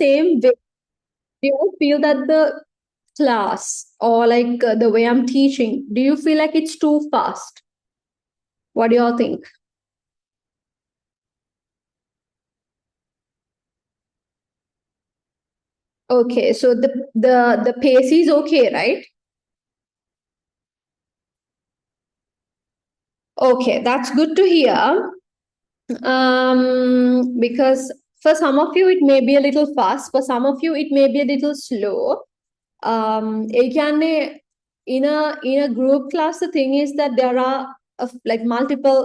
same way, do you feel that the class or like the way I'm teaching, do you feel like it's too fast? What do you all think? Okay, so the pace is okay, right? Okay, that's good to hear. Because for some of you it may be a little fast, for some of you it may be a little slow. ඒ කියන්නේ in a group class, the thing is that there are like multiple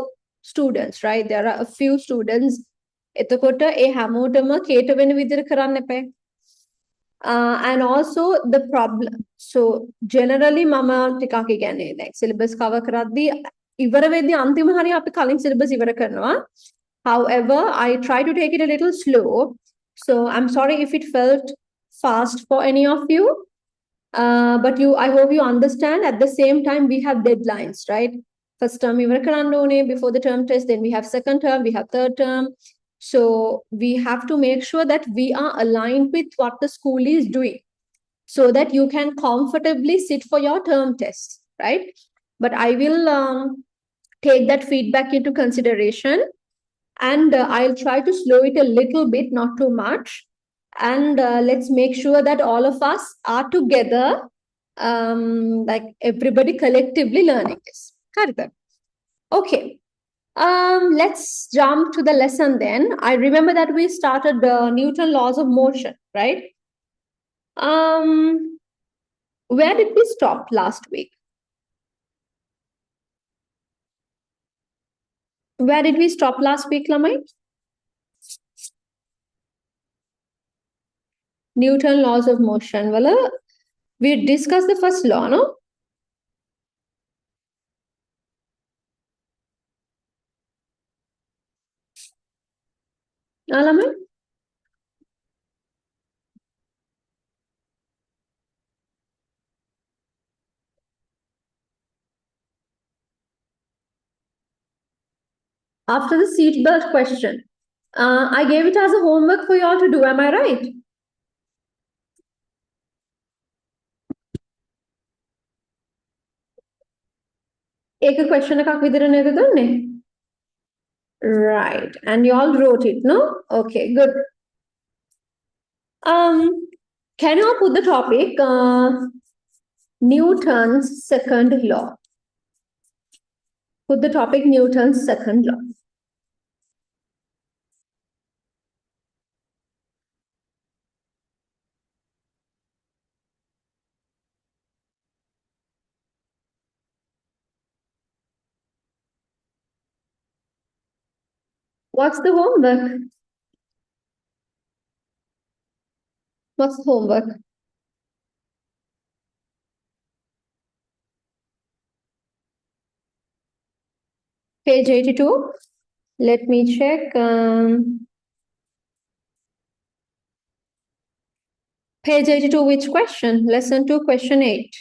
students, right? There are a few students. එතකොට ඒ හැමෝටම කේට වෙන විදිහට කරන්න එපා. And also the problem, so generally මම ටිකක් කියන්නේ like syllabus cover කරද්දී ඉවර වෙද්දී අන්තිම හරිය අපි කලින් syllabus ඉවර කරනවා. However, I try to take it a little slow, so I'm sorry if it felt fast for any of you. But I hope you understand. At the same time, we have deadlines, right? First term ඉවර කරන්න ඕනේ before the term test, then we have second term, we have third term. So we have to make sure that we are aligned with what the school is doing so that you can comfortably sit for your term test, right? But I will take that feedback into consideration, and I'll try to slow it a little bit, not too much. And let's make sure that all of us are together, like everybody collectively learning this. Correct. Okay. Let's jump to the lesson then. I remember that we started the Newton laws of motion, right? Where did we stop last week? Where did we stop last week, Lamai? Newton laws of motion. Well, we discussed the first law, no? Lamai? After the seatbelt question, I gave it as a homework for you all to do. Am I right? Ek question එකක් විතර නේද දුන්නේ? Right. And you all wrote it, no? Okay, good. Can you all put the topic Newton's second law? Put the topic Newton's second law. What's the homework? What's the homework? Page 82. Let me check. Page 82, which question? Lesson 2, question 8.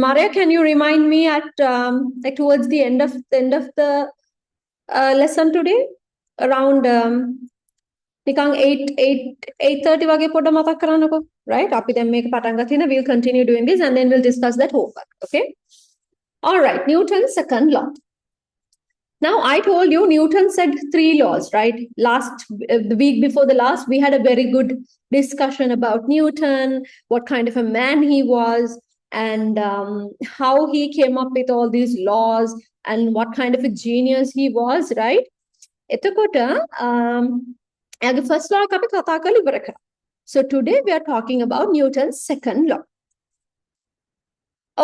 Maria, can you remind me at like towards the end of the lesson today? Around 8:30 වගේ පොඩ්ඩ මතක් කරන්නකෝ, right? අපි දැන් මේක පටන් ගන්න. We'll continue doing this and then we'll discuss that homework, okay? All right, Newton's second law. Now, I told you Newton said 3 laws, right? The week before the last, we had a very good discussion about Newton, what kind of a man he was, and how he came up with all these laws, and what kind of a genius he was, right? එතකොට එයාගේ first law එක අපි කතා කරලා ඉවර කරා. So today we are talking about Newton's second law.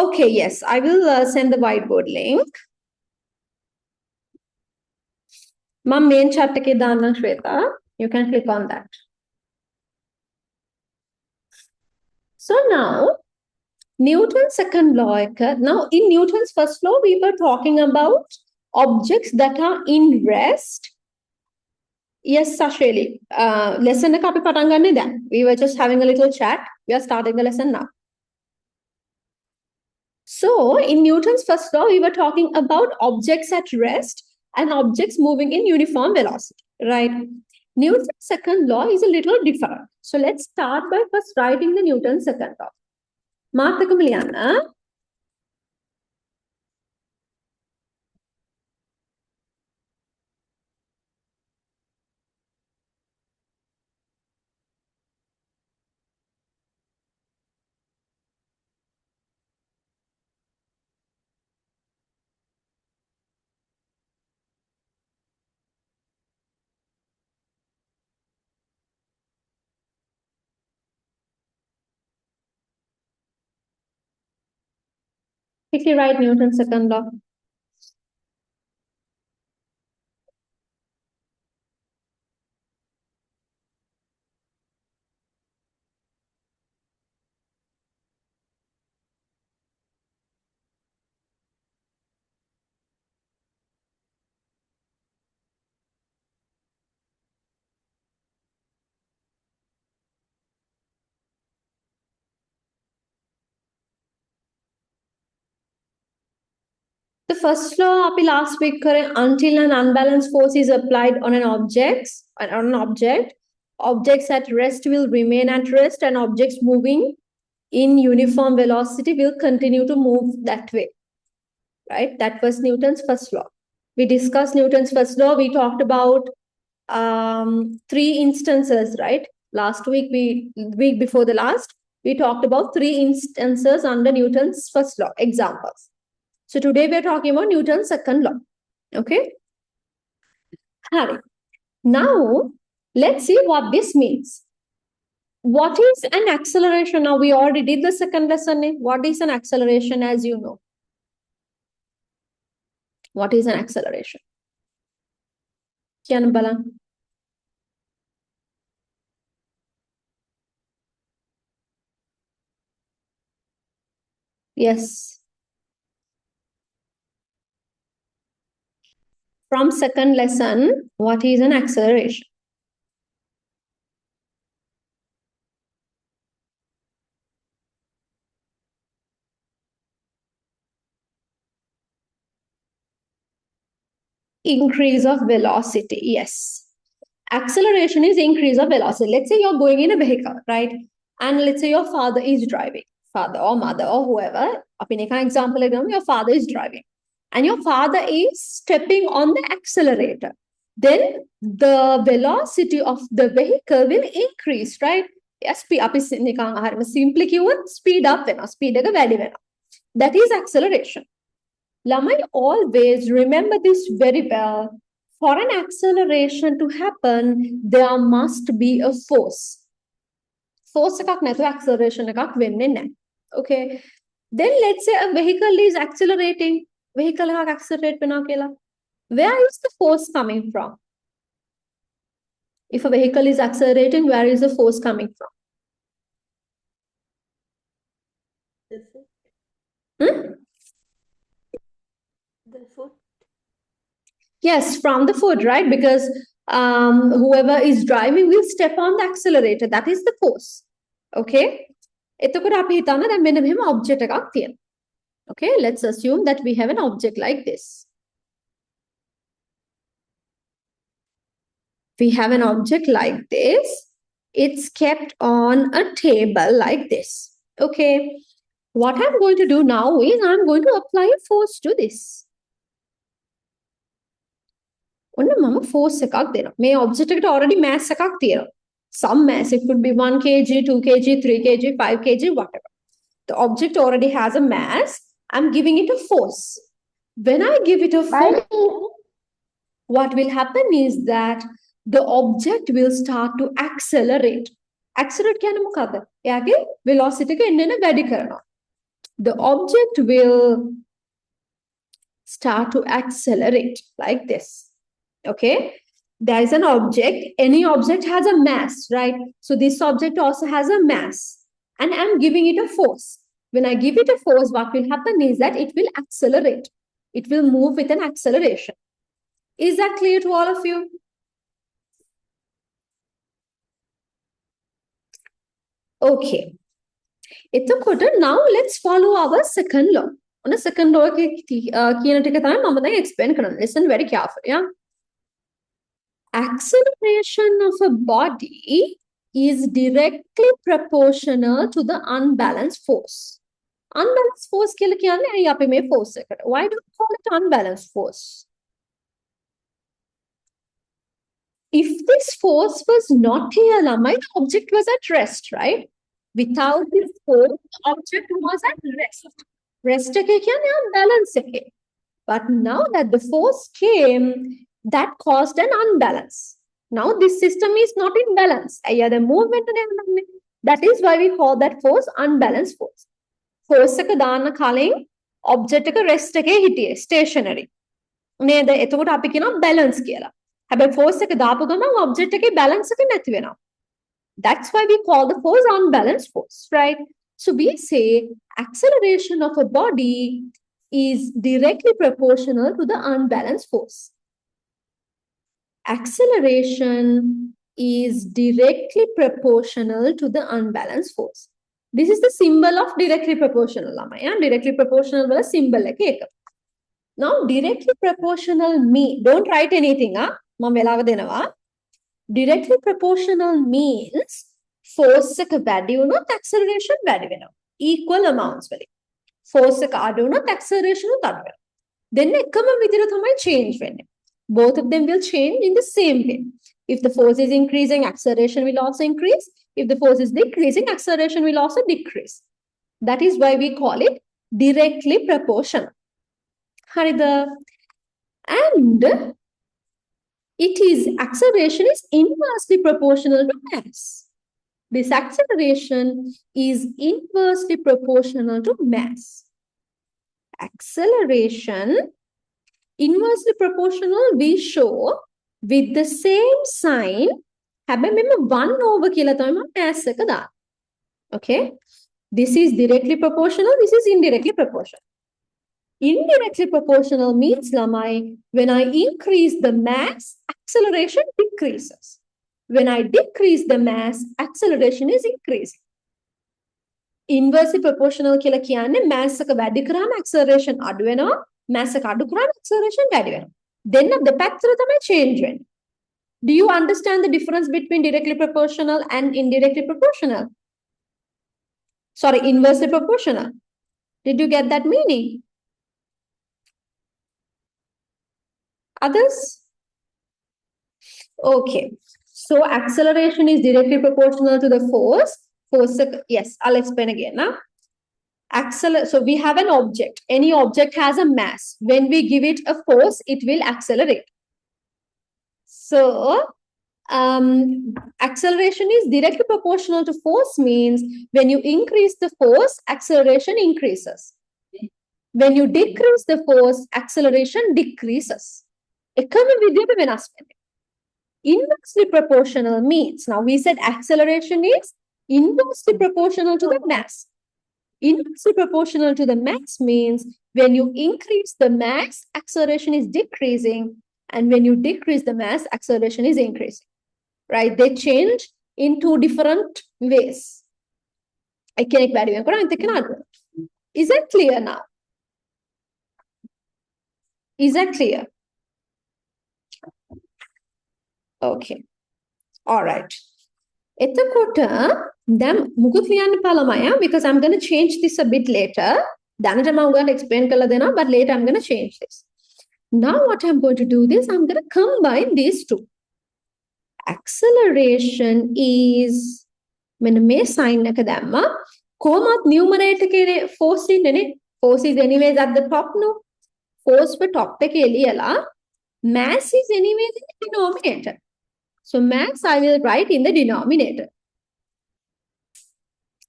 Okay, yes, I will send the whiteboard link. My main chat එකේ දාන්න ශ්වේතා. You can click on that. So now, Newton's second law. Now, in Newton's first law, we were talking about objects that are in rest. Yes, Sasheli. Lesson එක අපි පටන් ගන්නේ දැන්. We were just having a little chat. We are starting the lesson now. So, in Newton's first law, we were talking about objects at rest and objects moving in uniform velocity, right? Newton's second law is a little different. So let's start by first writing the Newton's second law. Mathakum liyanna. Quickly write Newton's second law. The first law api last week kare, until an unbalanced force is applied on an object, objects at rest will remain at rest and objects moving in uniform velocity will continue to move that way. Right? That was Newton's first law. We discussed Newton's first law. We talked about 3 instances, right? Week before the last, we talked about 3 instances under Newton's first law, examples. So today we are talking about Newton's second law. Okay? Harry. Now, let's see what this means. What is an acceleration? Now, we already did the second lesson. What is an acceleration, as you know? What is an acceleration? Kian Balan. Yes. From second lesson, what is an acceleration? Increase of velocity. Yes. Acceleration is increase of velocity. Let's say you're going in a vehicle, right? And let's say your father is driving, father or mother or whoever. Example, your father is driving and your father is stepping on the accelerator. Then the velocity of the vehicle will increase, right? Yes, simply speed up, speed that is acceleration. Lamai always remember this very well. For an acceleration to happen, there must be a force. Force එකක් නැතුව acceleration එකක් වෙන්නේ නැහැ. Okay. Then let's say a vehicle is accelerating. Vehicle එකක් accelerate වෙනවා කියලා. Where is the force coming from? If a vehicle is accelerating, where is the force coming from? The foot. Yes, from the foot, right? Because whoever is driving will step on the accelerator. That is the force. Okay. Okay, let's assume that we have an object like this. We have an object like this. It's kept on a table like this. Okay. What I'm going to do now is I'm going to apply a force to this. Force may object already mass some mass, it could be 1 kg, 2 kg, 3 kg, 5 kg, whatever. The object already has a mass. I'm giving it a force. When I give it a force, what will happen is that the object will start to accelerate. Accelerate velocity the object will start to accelerate like this. Okay, there is an object. Any object has a mass, right? So this object also has a mass, and I'm giving it a force. When I give it a force, what will happen is that it will accelerate. It will move with an acceleration. Is that clear to all of you? Okay. Now let's follow our second law. On the second law කියන ටික තමයි මම දැන් explain කරන්න. Listen very carefully. Yeah. Acceleration of a body is directly proportional to the unbalanced force. Unbalanced force කියලා කියන්නේ ඇයි අපි මේ force එකට? Why do we call it unbalanced force? If this force was not here, lamai, the object was at rest, right? Without this force, the object was at rest. Rest ekhe kyane unbalance ekhe. But now that the force came, that caused an unbalance. Now this system is not in balance. The movement that is why we call that force unbalanced force. Force එක දාන්න කලින් object එක rest එකේ හිටියේ stationary. නේද? එතකොට අපි කියනවා balance කියලා. හැබැයි force එක දාපු ගමන් object එකේ balance එක නැති වෙනවා. That's why we call the force unbalanced force, right? So we say acceleration of a body is directly proportional to the unbalanced force. Acceleration is directly proportional to the unbalanced force. This is the symbol of directly proportional. Directly proportional wala symbol එක. Now directly proportional don't write anything. මම වෙලාව දෙනවා. Directly proportional means force එක වැඩි වුණොත් acceleration වැඩි වෙනවා. Equal amounts වලින්. Force එක අඩු වුණොත් acceleration උත් අඩු වෙනවා. Then එකම විදිහට තමයි change වෙන්නේ. Both of them will change in the same way. If the force is increasing, acceleration will also increase. If the force is decreasing, acceleration will also decrease. That is why we call it directly proportional. Harida. And acceleration is inversely proportional to mass. This acceleration is inversely proportional to mass. Acceleration, inversely proportional, we show with the same sign. හැබැයි මෙන්න 1 over කියලා තමයි මම mass එක දාන්නේ. Okay? This is directly proportional, this is indirectly proportional. Indirectly proportional means, lamai, when I increase the mass, acceleration decreases. When I decrease the mass, acceleration is increasing. Inversely proportional කියලා කියන්නේ mass එක වැඩි කරාම acceleration අඩු වෙනවා, mass එක අඩු කරාම acceleration වැඩි වෙනවා. දෙන්න දෙපැත්තට තමයි change වෙන්නේ. Do you understand the difference between directly proportional and indirectly proportional? Sorry, inversely proportional. Did you get that meaning? Others? Okay. So acceleration is directly proportional to the force. Yes, I'll explain again now. So we have an object. Any object has a mass. When we give it a force, it will accelerate. So acceleration is directly proportional to force means when you increase the force, acceleration increases. When you decrease the force, acceleration decreases. Inversely proportional means, now we said acceleration is inversely proportional to the mass. Inversely proportional to the mass means when you increase the mass, acceleration is decreasing, and when you decrease the mass, acceleration is increasing. Right? They change in two different ways. Is that clear now? Is that clear? Okay. All right. Because I'm going to change this a bit later. I'm going to explain but later I'm going to change this. Now what I'm going to do is I'm going to combine these two. Acceleration is when me sign numerator force force is anyways at the top no. Force for top mass is anyways in the denominator. So mass I will write in the denominator.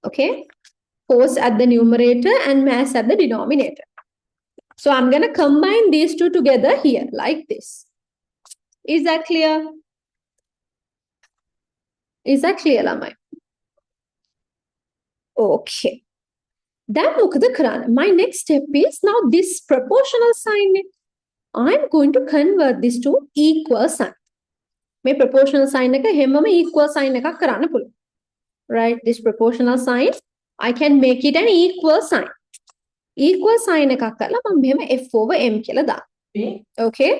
Okay. Force at the numerator and mass at the denominator. So I'm going to combine these two together here like this. Is that clear? Is that clear, Lamai? Okay. Then my next step is now this proportional sign. I'm going to convert this to equal sign. My proportional sign equal sign. Right? This proportional sign, I can make it an equal sign. equal sign එකක් කරලා මම මෙහෙම F over m කියලා දානවා. Okay?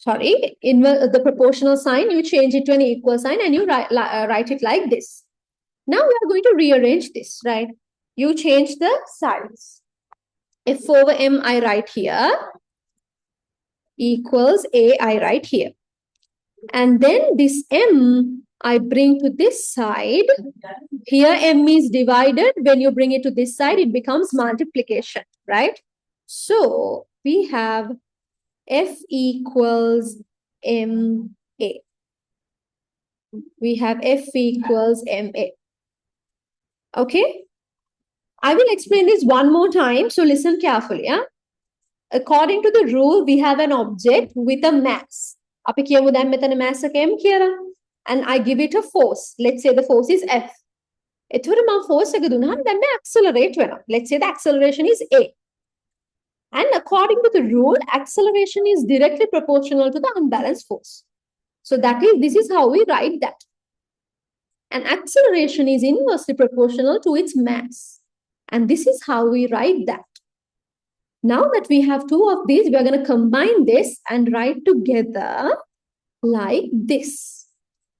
Sorry, the proportional sign, you change it to an equal sign and you write it like this. Now we are going to rearrange this, right? You change the signs. F over m I write here, equals a I write here. And then this m I bring to this side. Here m is divided. When you bring it to this side, it becomes multiplication, right? So we have F equals MA. We have F equals MA. Okay? I will explain this one more time, so listen carefully. Yeah? According to the rule, we have an object with a mass. අපි කියමු දැන් මෙතන mass එක m කියලා. And I give it a force. Let's say the force is F. එතකොට මම force එක දුන්නාම දැන් මේ accelerate වෙනවා. Let's say the acceleration is A. And according to the rule, acceleration is directly proportional to the unbalanced force. So this is how we write that. And acceleration is inversely proportional to its mass. And this is how we write that. Now that we have two of these, we are going to combine this and write together like this.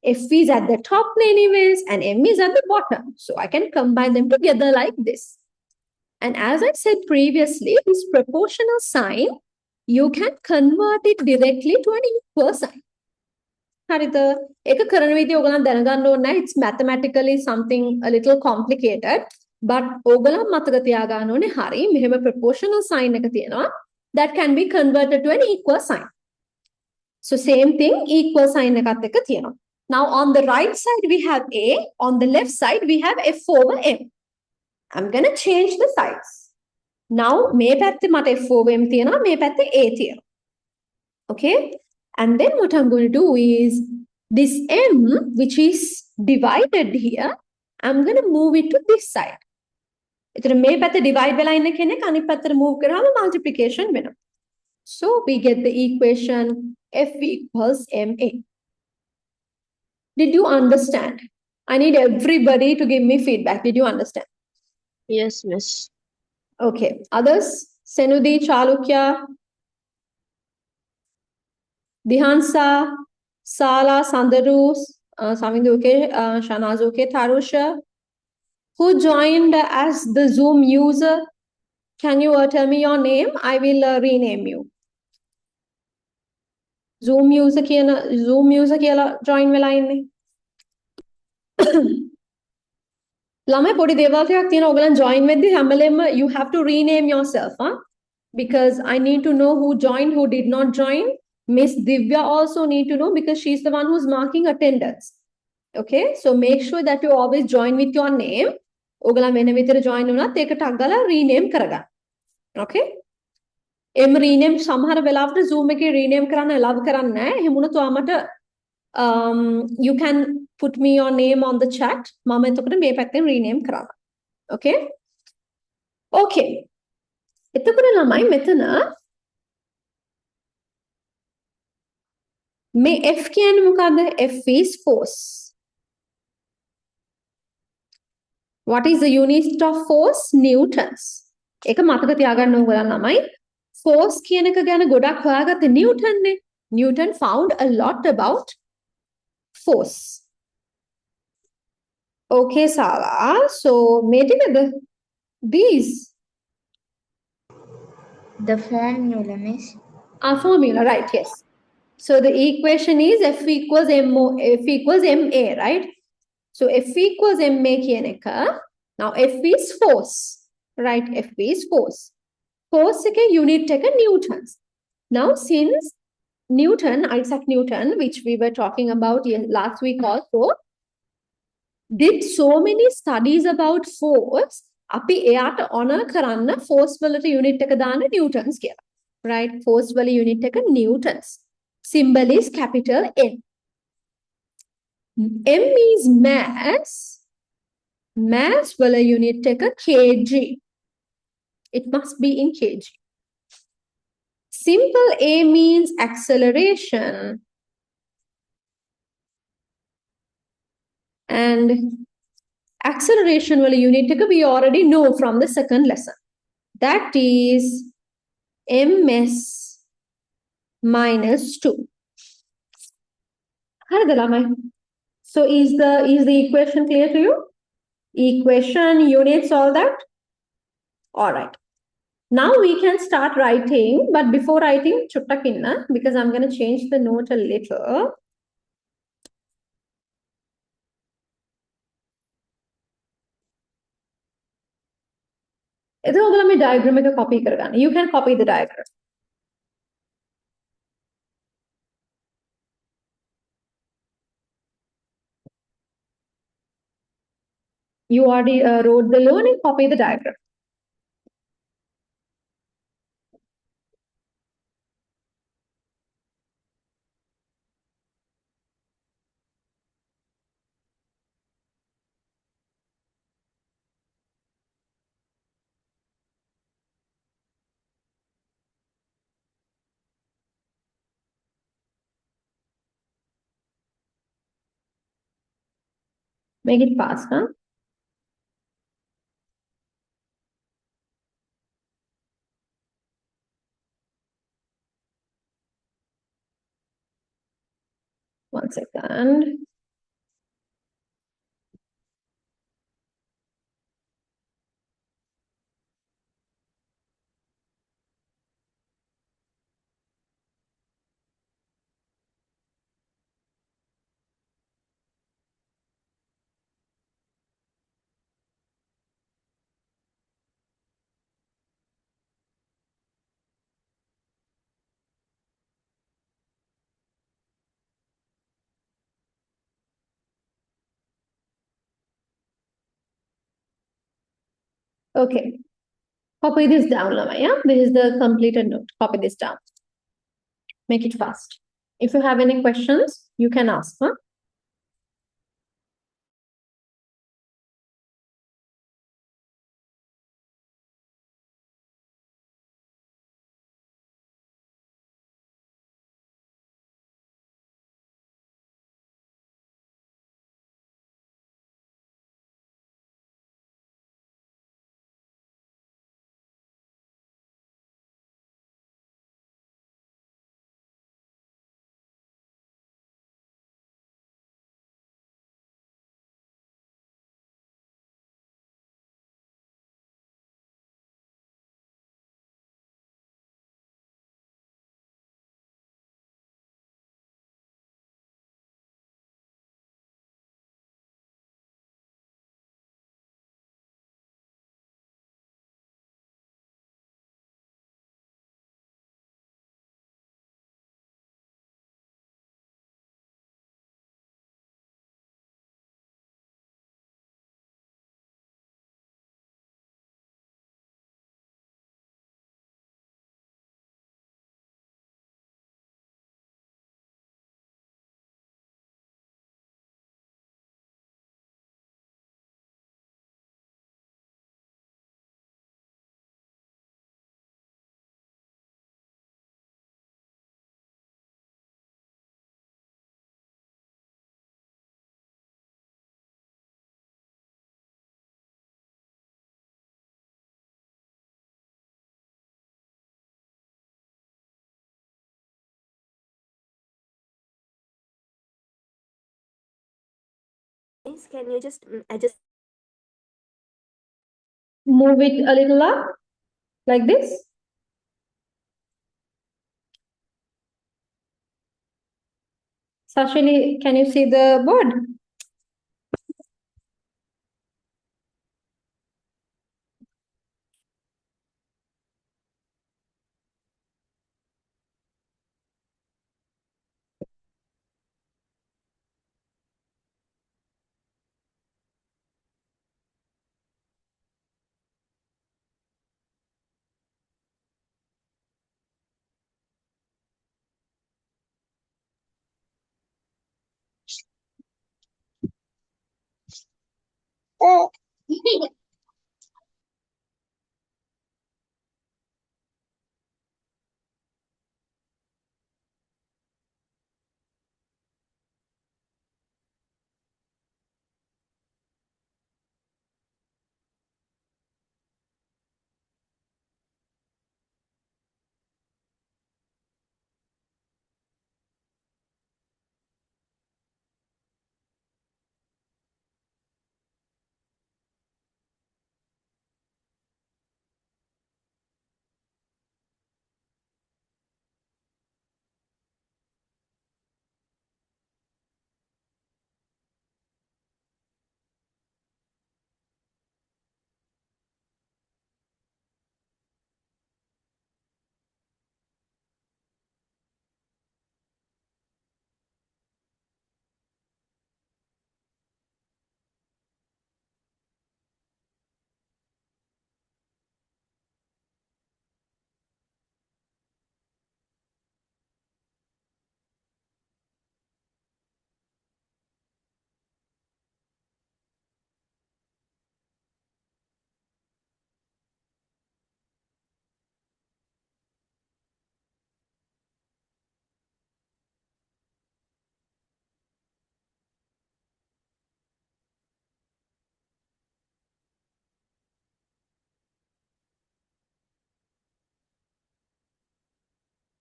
F is at the top anyways, and M is at the bottom. So I can combine them together like this. And as I said previously, this proportional sign, you can convert it directly to an equal sign. හරිද? ඒක කරන විදිය ඔයගලන් දැනගන්න ඕනේ. It's mathematically something a little complicated, but ඔයගලන් මතක තියාගන්න ඕනේ හරි මෙහෙම proportional sign එක තියෙනවා that can be converted to an equal sign. So same thing, equal sign එකත් එක්ක තියෙනවා. Now on the right side we have A, on the left side we have F over M. I'm going to change the sides. Now මේ පැත්තේ මට F over M තියෙනවා, මේ පැත්තේ A තියෙනවා. Okay? And then what I'm going to do is this M, which is divided here, I'm going to move it to this side. එතන මේ පැත්තේ divide වෙලා ඉන්න කෙනෙක් අනිත් පැත්තට move කරාම multiplication වෙනවා. So we get the equation F equals MA. Did you understand? I need everybody to give me feedback. Did you understand? Yes, miss. Okay. Others? Senudi, Chalukya, Dihansa, Sala, Sandarus, Saminduke, Shanazuke, Tarusha. Who joined as the Zoom user? Can you tell me your name? I will rename you. Zoom user කියලා join වෙලා ඉන්නේ. ළමයි පොඩි දේවල් ටිකක් තියෙනවා ඔයගලන් join වෙද්දි හැමලෙම you have to rename yourself, huh? Because I need to know who joined, who did not join. Miss Divya also need to know because she's the one who's marking attendance. Okay? So make sure that you always join with your name. ඔයගලන් වෙන විදිහට join වුණත් ඒක ටක් ගාලා rename කරගන්න. Okay? එම් rename සමහර වෙලාවට Zoom එකේ rename කරන්න allow කරන්නේ නැහැ. එහෙම වුණොත් ඔයාමට you can put me your name on the chat. මම එතකොට මේ පැත්තෙන් rename කරනවා. Okay? Okay. එතකොට ළමයි මෙතන මේ F කියන්නේ මොකද්ද? F is force. What is the unit of force? Newtons. ඒක මතක තියාගන්න ඕගොල්ලන් ළමයි. Force කියන එක ගැන ගොඩක් හොයාගත්තේ Newton නේ. Newton found a lot about force. Okay, Sala. So, these. The formula, miss. Formula, right, yes. So the equation is F equals MA, right? So F equals MA කියන එක. Now F is force, right? F is force. Force එක unit එක newtons. Now since Isaac Newton, which we were talking about last week also, did so many studies about force, අපි එයාට honor කරන්න force වලට unit එක දාන්න newtons කියලා. Right? Force වල unit එක newtons. Symbol is capital N. M is mass. Mass වල unit එක kg. It must be in kg. Simple A means acceleration. And acceleration unit we already know from the second lesson. That is ms minus 2. So is the equation clear to you? Equation, units, all that? All right. Now we can start writing, but before writing, chutta because I'm going to change the note a little. इधर अगर मैं diagram में copy करगा, you can copy the diagram. You already wrote the law and copy the diagram. Make it fast, huh? One second. Okay. Copy this down, Lamaya. This is the completed note. Copy this down. Make it fast. If you have any questions, you can ask, huh? Can you just adjust? Move it a little up, like this. Sashini, can you see the board?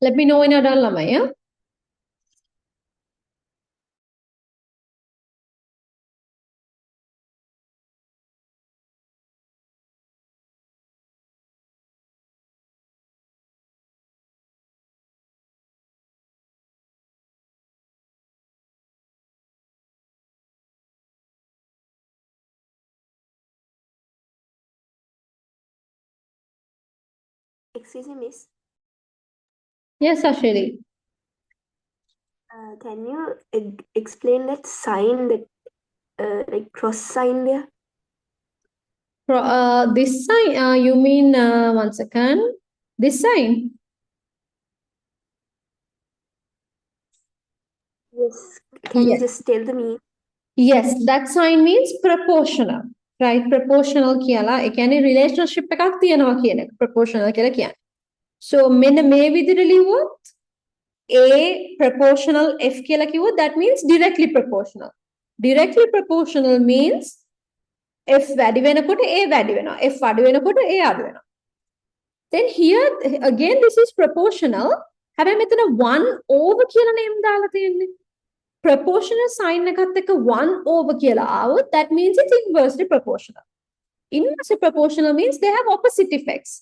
Let me know when you're done, ළමයි. Yeah? Excuse me, miss. Yes, Ashili. Can you explain that sign, that like cross sign there? This sign, you mean, one second, this sign? Yes. Can you Yes. just tell the meaning? Yes, that sign means proportional, right? Proportional කියලා. ඒ කියන්නේ relationship එකක් තියනවා කියන එක. Proportional කියලා කියන්නේ. So මෙන්න මේ විදිහට ලිව්වොත් A proportional F කියලා කිව්වොත් that means directly proportional. Directly proportional means F වැඩි වෙනකොට A වැඩි වෙනවා. F අඩු වෙනකොට A අඩු වෙනවා. Then here again this is proportional. හැබැයි මෙතන 1 over කියලා name දාලා තියෙන්නේ. Proportional sign එකත් එක්ක 1 over කියලා ආවොත් that means it's inversely proportional. Inversely proportional means they have opposite effects.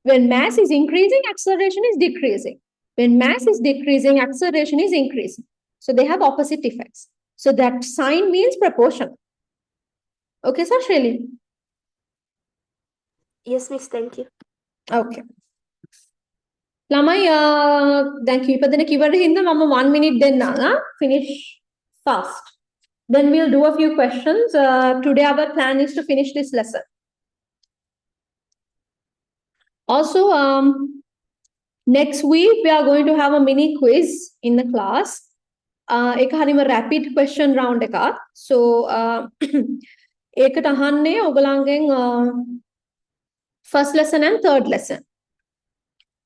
When mass is increasing, acceleration is decreasing. When mass is decreasing, acceleration is increasing. So they have opposite effects. So that sign means proportional. Okay, Sashili? Yes, miss. Thank you. Okay. ළමයි දැන් කීප දෙනෙක් ඉවර හින්දා මම 1 minute දෙන්නා. Finish fast. Then we'll do a few questions. Today our plan is to finish this lesson. Also, next week we are going to have a mini quiz in the class. ඒක හරිම rapid question round එකක්. So ඒකට අහන්නේ ඔයගලන්ගෙන් first lesson and third lesson.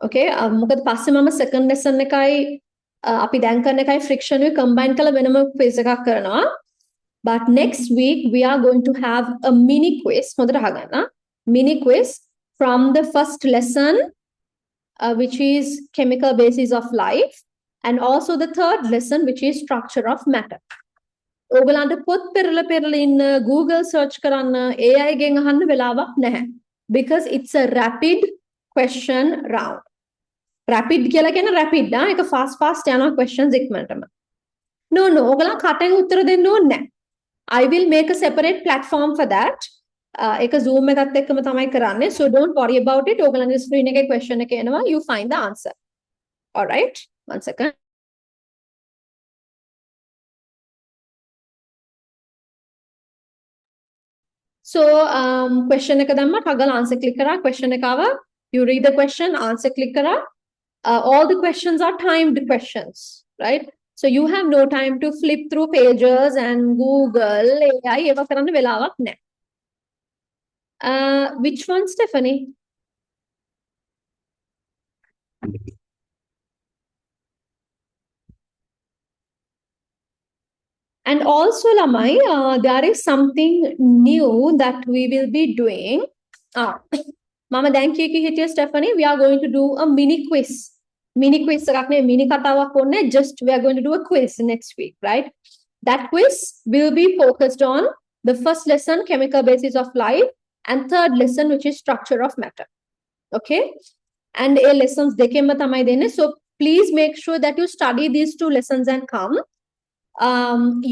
Okay, මොකද පස්සේ මම second lesson එකයි අපි දැන් කරන එකයි friction එක combine කරලා වෙනම quiz එකක් කරනවා. But next week we are going to have a mini quiz. හොඳට අහගන්න. Mini quiz from the first lesson, which is chemical basis of life, and also the third lesson, which is structure of matter. ඔයගලන්ට පොත් පෙරලා ඉන්න Google search කරන්න AI ගෙන් අහන්න වෙලාවක් නැහැ. Because it's a rapid question round. Rapid කියලා කියන rapid නා ඒක fast යනවා questions ඉක්මනටම. No, ඔයගලන් කටෙන් උත්තර දෙන්න ඕනේ නැහැ. I will make a separate platform for that. ඒක Zoom එකත් එක්කම තමයි කරන්නේ. So don't worry about it. ඔයගලන්ගේ screen එකේ question එක එනවා. You find the answer. All right. One second. So question එක දැම්මා. ටගල answer click කරා. Question එක ආවා. You read the question, answer click කරා. All the questions are timed questions, right? So you have no time to flip through pages and Google AI ඒවා කරන්න වෙලාවක් නැහැ. Which one, Stephanie? And also, Lamai, there is something new that we will be doing. Mama, thank you, Stephanie. We are going to do a mini quiz. Mini quiz, mini just we are going to do a quiz next week, right? That quiz will be focused on the first lesson, chemical basis of life, and third lesson, which is structure of matter. Okay? And a lessons dekemma tamai dene. So please make sure that you study these two lessons and come.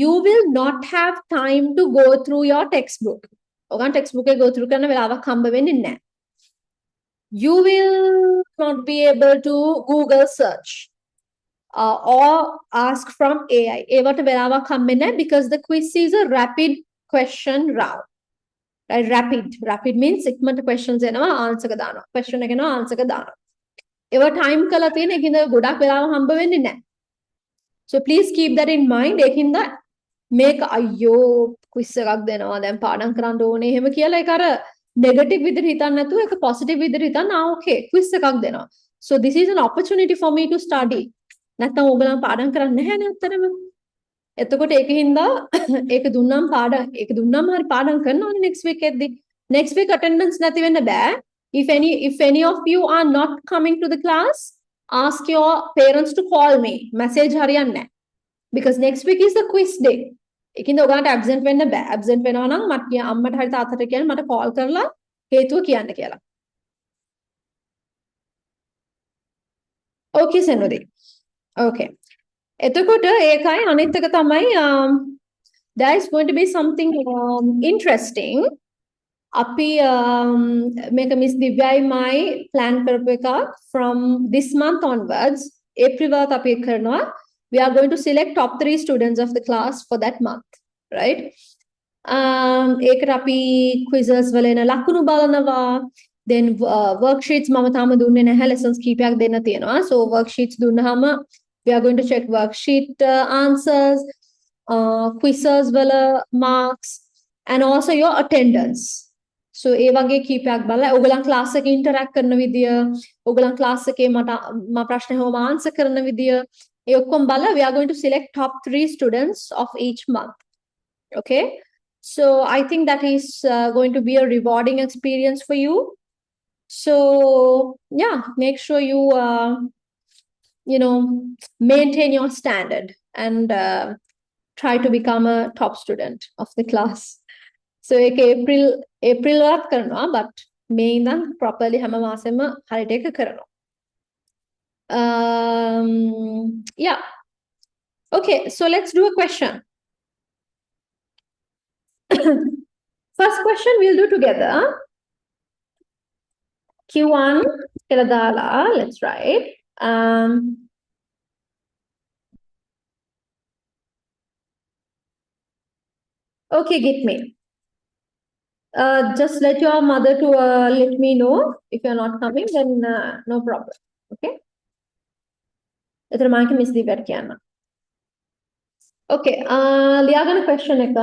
You will not have time to go through your textbook. Ogan textbook go through karana velaවක් හම්බ වෙන්නේ නැහැ. You will not be able to Google search or ask from AI. ඒවට වෙලාවක් හම්බෙන්නේ නැහැ because the quiz is a rapid question round. Right? Rapid means ඉක්මනට questions එනවා answer එක දානවා. Question එක එනවා answer එක දානවා. ඒව time කරලා තියෙන ඒකින්ද ගොඩක් වෙලාව හම්බ වෙන්නේ නැහැ. So please keep that in mind. ඒකින්ද මේක අයියෝ quiz එකක් දෙනවා දැන් පාඩම් කරන්න ඕනේ එහෙම කියලා ඒක අර negative විදිහට හිතන්න නැතුව ඒක positive විදිහට හිතන්න okay quiz එකක් දෙනවා. So this is an opportunity for me to study. නැත්නම් ඔයගලන් පාඩම් කරන්නේ නැහැ නේ අත්‍තරම. එතකොට ඒකින්ද ඒක දුන්නාම හරි පාඩම් කරනවනේ next week එද්දි. Next week attendance නැති වෙන්න බෑ. If any of you are not coming to the class, ask your parents to call me. Message හරියන්නේ නැහැ. Because next week is the quiz day. ඒකින්ද ඔයාලට absent වෙන්න බෑ. absent වෙනවා නම් මට අම්මට හරි තාත්තට කියන්න මට call කරලා හේතුව කියන්න කියලා. Okay සෙනුරි. Okay. එතකොට ඒකයි අනිත් එක තමයි there is going to be something interesting. අපි මේක මිස් දිව්‍යයි මයි plan කරපු එකක් from this month onwards April වලට අපි කරනවා. We are going to select top 3 students of the class for that month, right? ඒකට අපි quizzes වල එන ලකුණු බලනවා. Then worksheets මම තාම දුන්නේ නැහැ, lessons කීපයක් දෙන්න තියෙනවා. So worksheets දුන්නාම we are going to check worksheet answers, quizzes වල marks and also your attendance. So ඒ වගේ කීපයක් බලලා ඔයගලන් class එකේ interact කරන විදිය, ඔයගලන් class එකේ මම ප්‍රශ්න හොම answer කරන විදිය, ඒ ඔක්කොම බලලා we are going to select top 3 students of each month. Okay? So I think that is going to be a rewarding experience for you. So yeah, make sure you maintain your standard and try to become a top student of the class. So ඒක April වලත් කරනවා but මේ ඉඳන් properly හැම මාසෙම හරියට ඒක කරනවා. Yeah. Okay, so let's do a question. First question we'll do together. Q1 කියලා දාලා let's write. Okay, get me. Just let your mother to let me know if you're not coming, then no problem. Okay? එතන මාක miss දීපට කියන්න. Okay, ලියාගන්න question එක.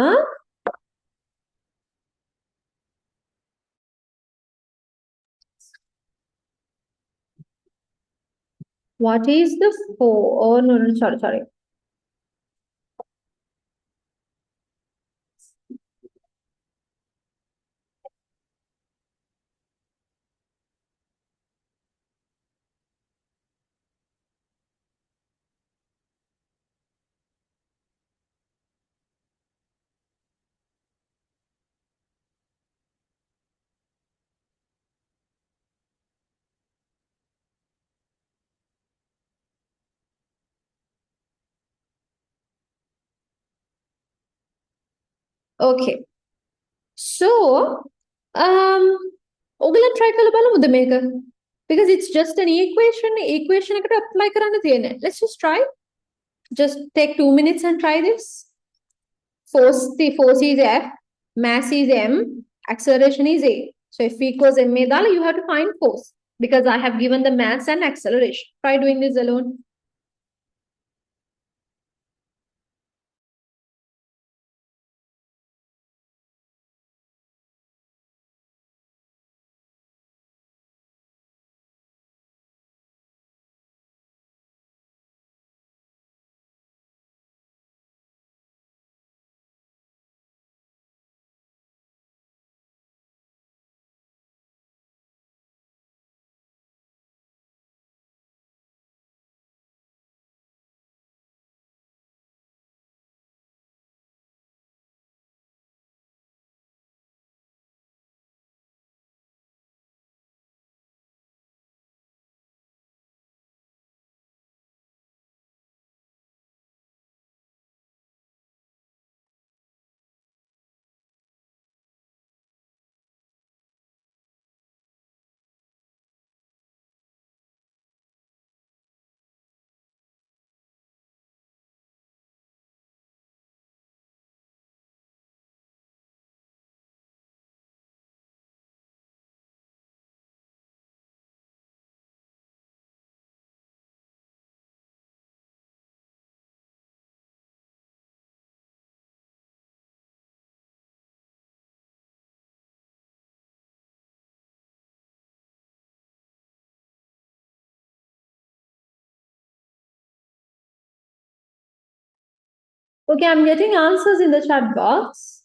What is the oh no sorry. Okay. So, ඔයගොල්ලෝ try කරලා බලමුද මේක? Because it's just an equation එකට apply කරන්න තියෙන්නේ. Let's just try. Just take 2 minutes and try this. Force is F, mass is M, acceleration is A. So if V equals ma dala, you have to find force because I have given the mass and acceleration. Try doing this alone. Okay, I'm getting answers in the chat box.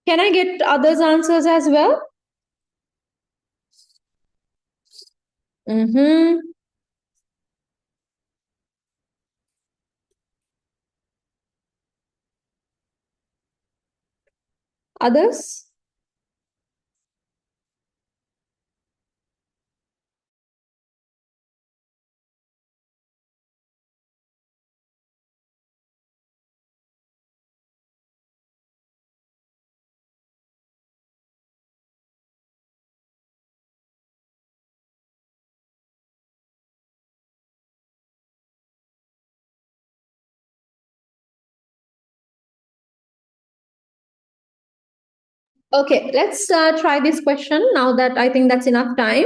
Can I get others' answers as well? Mm-hmm. Others? Okay, let's try this question now that I think that's enough time.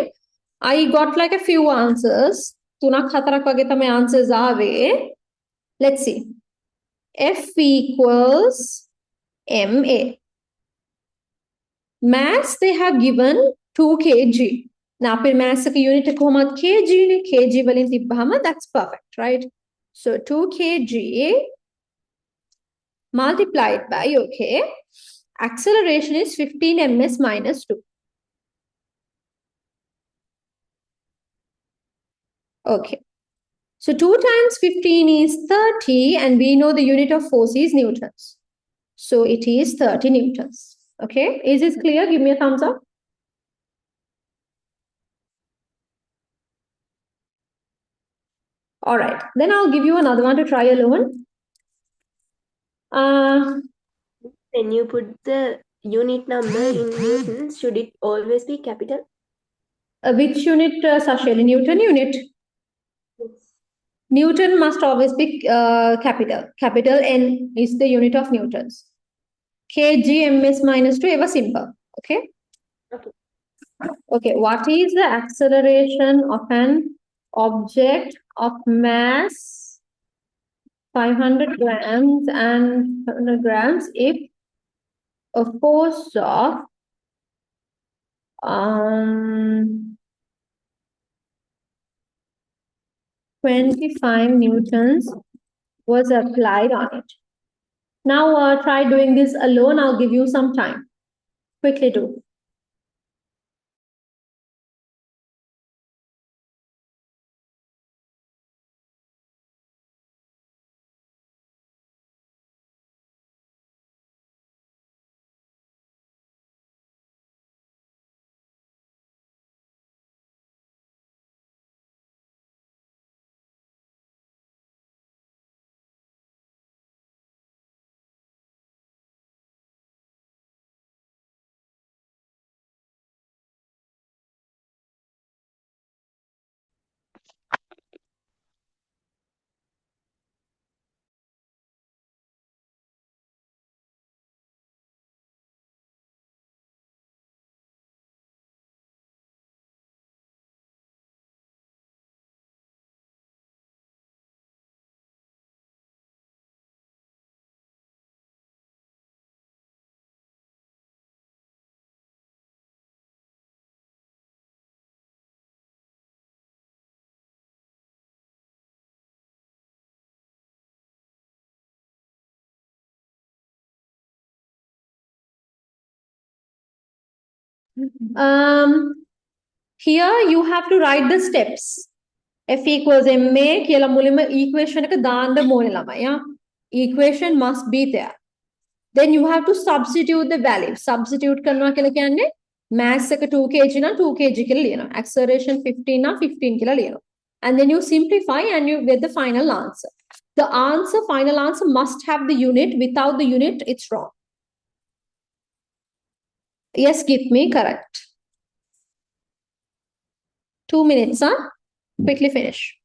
I got like a few answers. Tunak hatarak wage tame answers aave. Let's see. F equals MA. Mass they have given 2 kg. Now, per mass ka unit kohomad kg ne kg walin tibbahama, that's perfect, right? So 2 kg multiplied by, okay, acceleration is 15 ms minus 2. Okay. So 2 times 15 is 30, and we know the unit of force is newtons. So it is 30 newtons. Okay. Is this clear? Give me a thumbs up. All right. Then I'll give you another one to try alone. When you put the unit number in newtons, should it always be capital? Which unit, Sashali? Newton unit. Yes. Newton must always be capital. Capital N is the unit of newtons. Kg ms minus 2 ever simple. Okay. Okay. Okay. What is the acceleration of an object of mass 500 grams and 100 grams if a force of 25 newtons was applied on it? Now try doing this alone. I'll give you some time. Quickly do. Here you have to write the steps. F equals ma කියලා මුලින්ම equation එක දාන්න ඕනේ ළමයා. Equation must be there. Then you have to substitute the value. Substitute කරනවා කියලා කියන්නේ mass එක 2 kg නම් 2 kg කියලා ලියනවා. Acceleration 15 නම් 15 කියලා ලියනවා. And then you simplify and you get the final answer. The final answer must have the unit. Without the unit, it's wrong. Yes, give me correct. 2 minutes, huh? Quickly finish.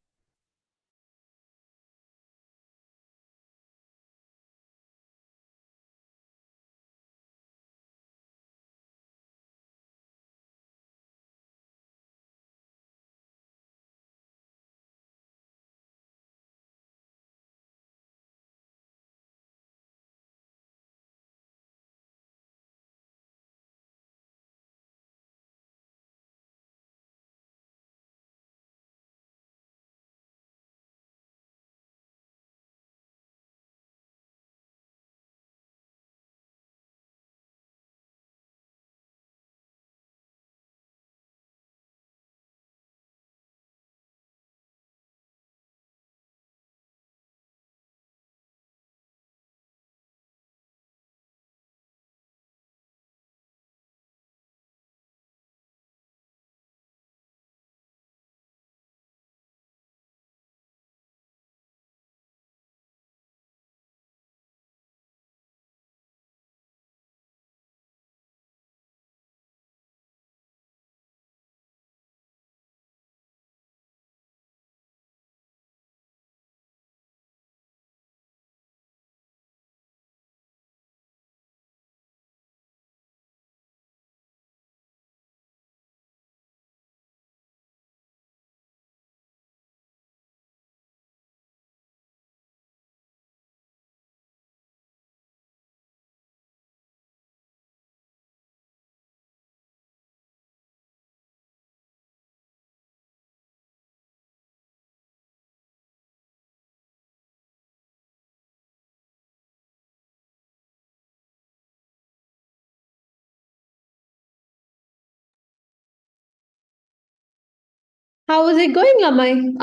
How is it going, Lamai?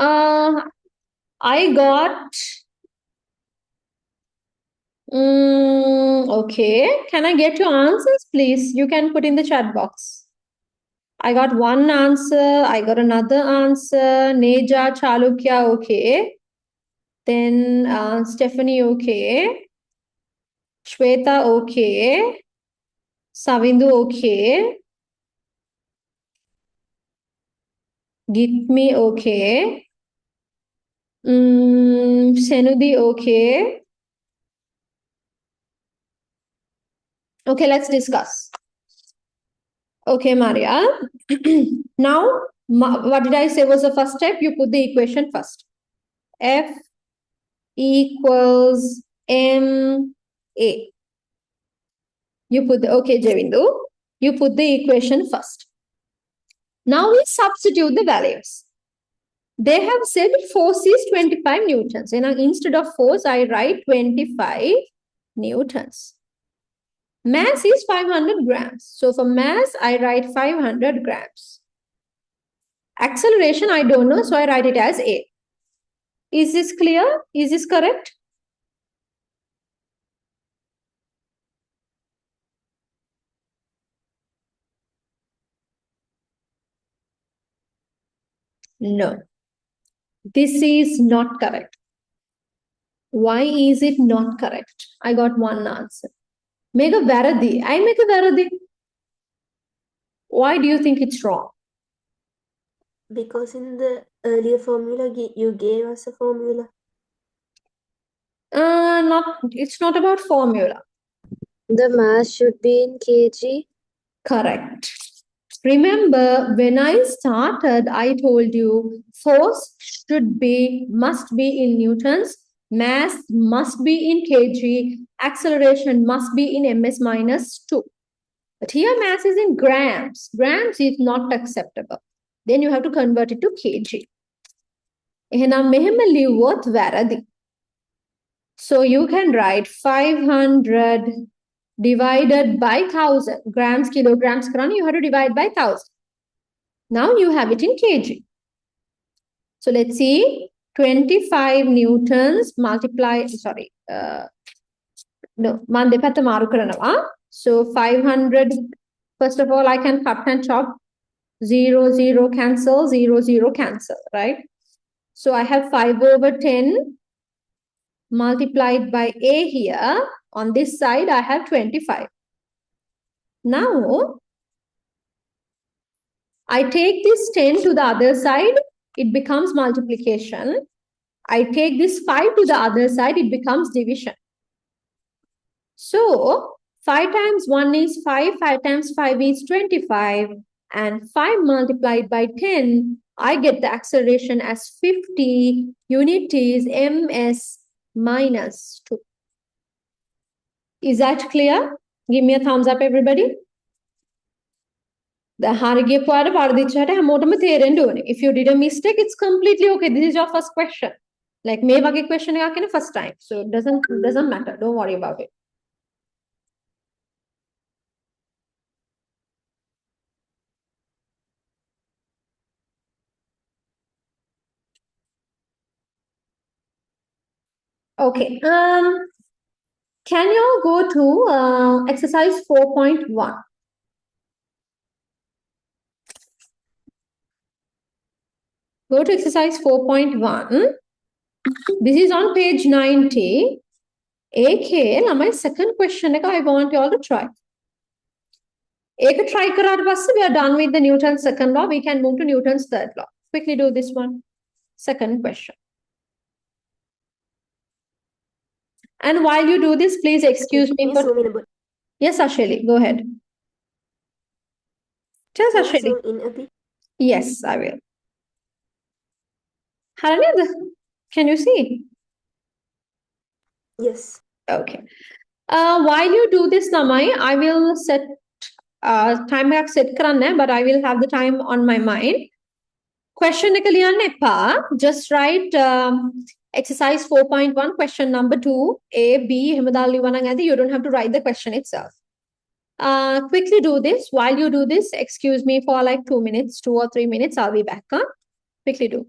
I got... okay. Can I get your answers, please? You can put in the chat box. I got one answer. I got another answer. Neja, Chalukya, okay. Then Stephanie, okay. Shweta, okay. Savindu, okay. Gitmi, okay. Senudi, okay. Okay, let's discuss. Okay, Maria. Now, what did I say was the first step? You put the equation first. F equals ma. You put the, okay, Javindu. You put the equation first. Now we substitute the values. They have said force is 25 newtons. And instead of force, I write 25 newtons. Mass is 500 grams. So for mass, I write 500 grams. Acceleration, I don't know, so I write it as A. Is this clear? Is this correct? No. This is not correct. Why is it not correct? I got one answer. Make a varadi. I make a varadi. Why do you think it's wrong? Because in the earlier formula, you gave us a formula. It's not about formula. The mass should be in kg. Correct. Remember, when I started, I told you force must be in newtons, mass must be in kg, acceleration must be in ms minus 2. But here mass is in grams. Grams is not acceptable. Then you have to convert it to kg. එහෙනම් මෙහෙම ලිව්වොත් වැරදි. So you can write 500 divided by 1000. Grams, kilograms, you have to divide by 1000. Now you have it in kg. So let's see. 25 newtons multiply, sorry. No, man දෙපැත්ත මාරු කරනවා. So 500, first of all, I can cut and chop. 0, 0 cancel, 0, 0 cancel, right? So I have 5 over 10 multiplied by A here. On this side, I have 25. Now, I take this 10 to the other side, it becomes multiplication. I take this 5 to the other side, it becomes division. So, 5 times 1 is 5, 5 times 5 is 25, and 5 multiplied by 10, I get the acceleration as 50, unit is ms minus 2. Is that clear? Give me a thumbs up, everybody. If you did a mistake, it's completely okay. This is your first question. Like me wage question first time. So it doesn't matter. Don't worry about it. Okay. Can you all go to exercise 4.1? Go to exercise 4.1. This is on page 90. My second question I want you all to try. Try we are done with the Newton's second law. We can move to Newton's third law. Quickly do this one. Second question. And while you do this, please excuse me for... Yes, Asheli, go ahead. Tell Asheli. Yes, I will. Can you see? Yes. Okay. While you do this, Namai, I will set time set but I will have the time on my mind. Question just write exercise 4.1, question number 2, A, B, you don't have to write the question itself. Quickly do this. While you do this, excuse me for like 2 minutes, 2 or 3 minutes, I'll be back. Quickly do.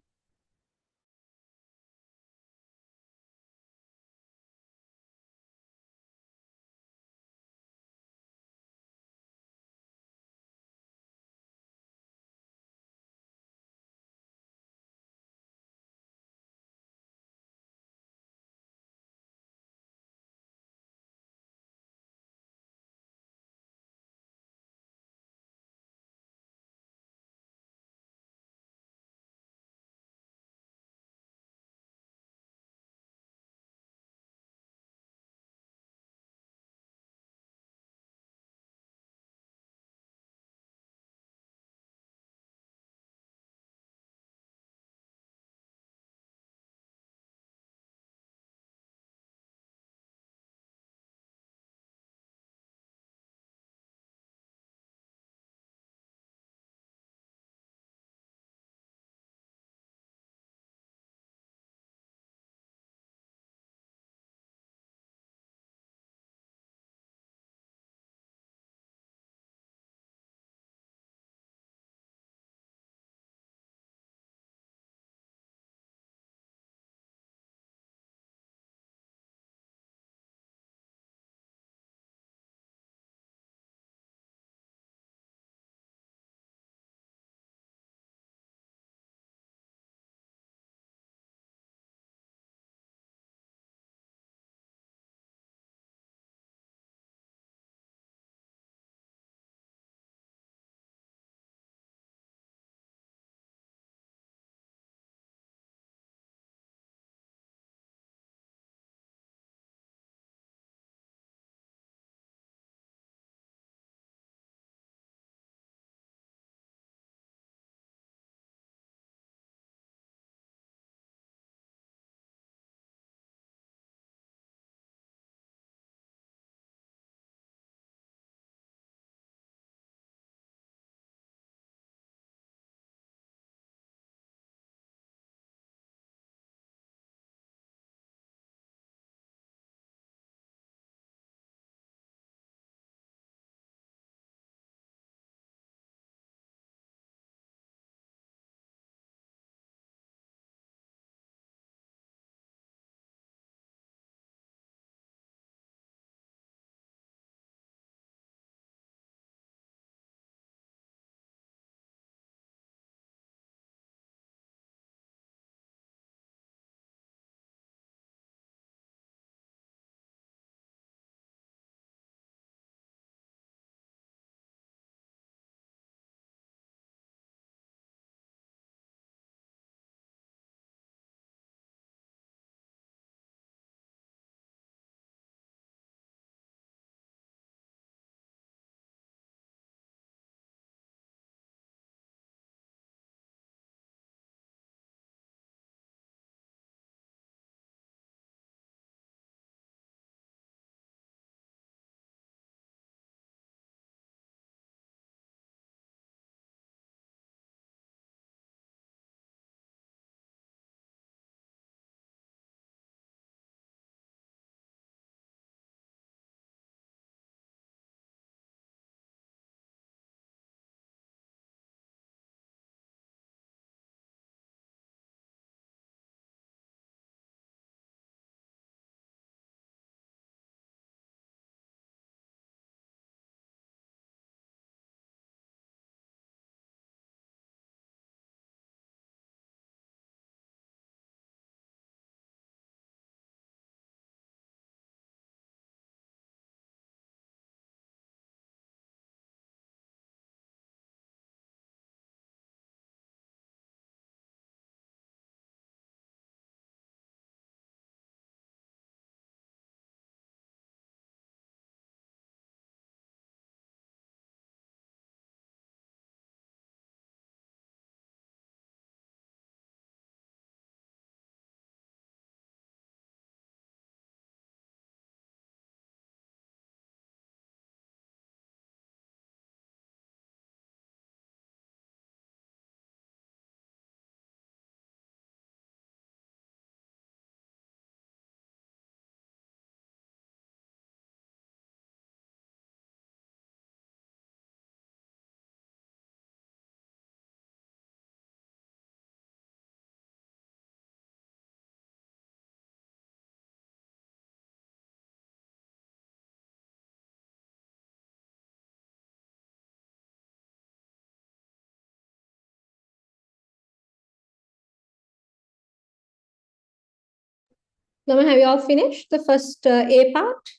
Gama, have you all finished the first A part?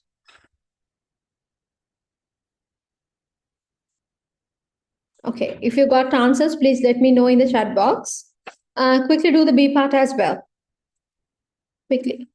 Okay, if you got answers, please let me know in the chat box. Quickly do the B part as well. Quickly.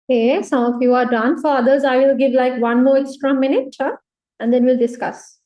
Okay, some of you are done. For others, I will give like one more extra minute, and then we'll discuss.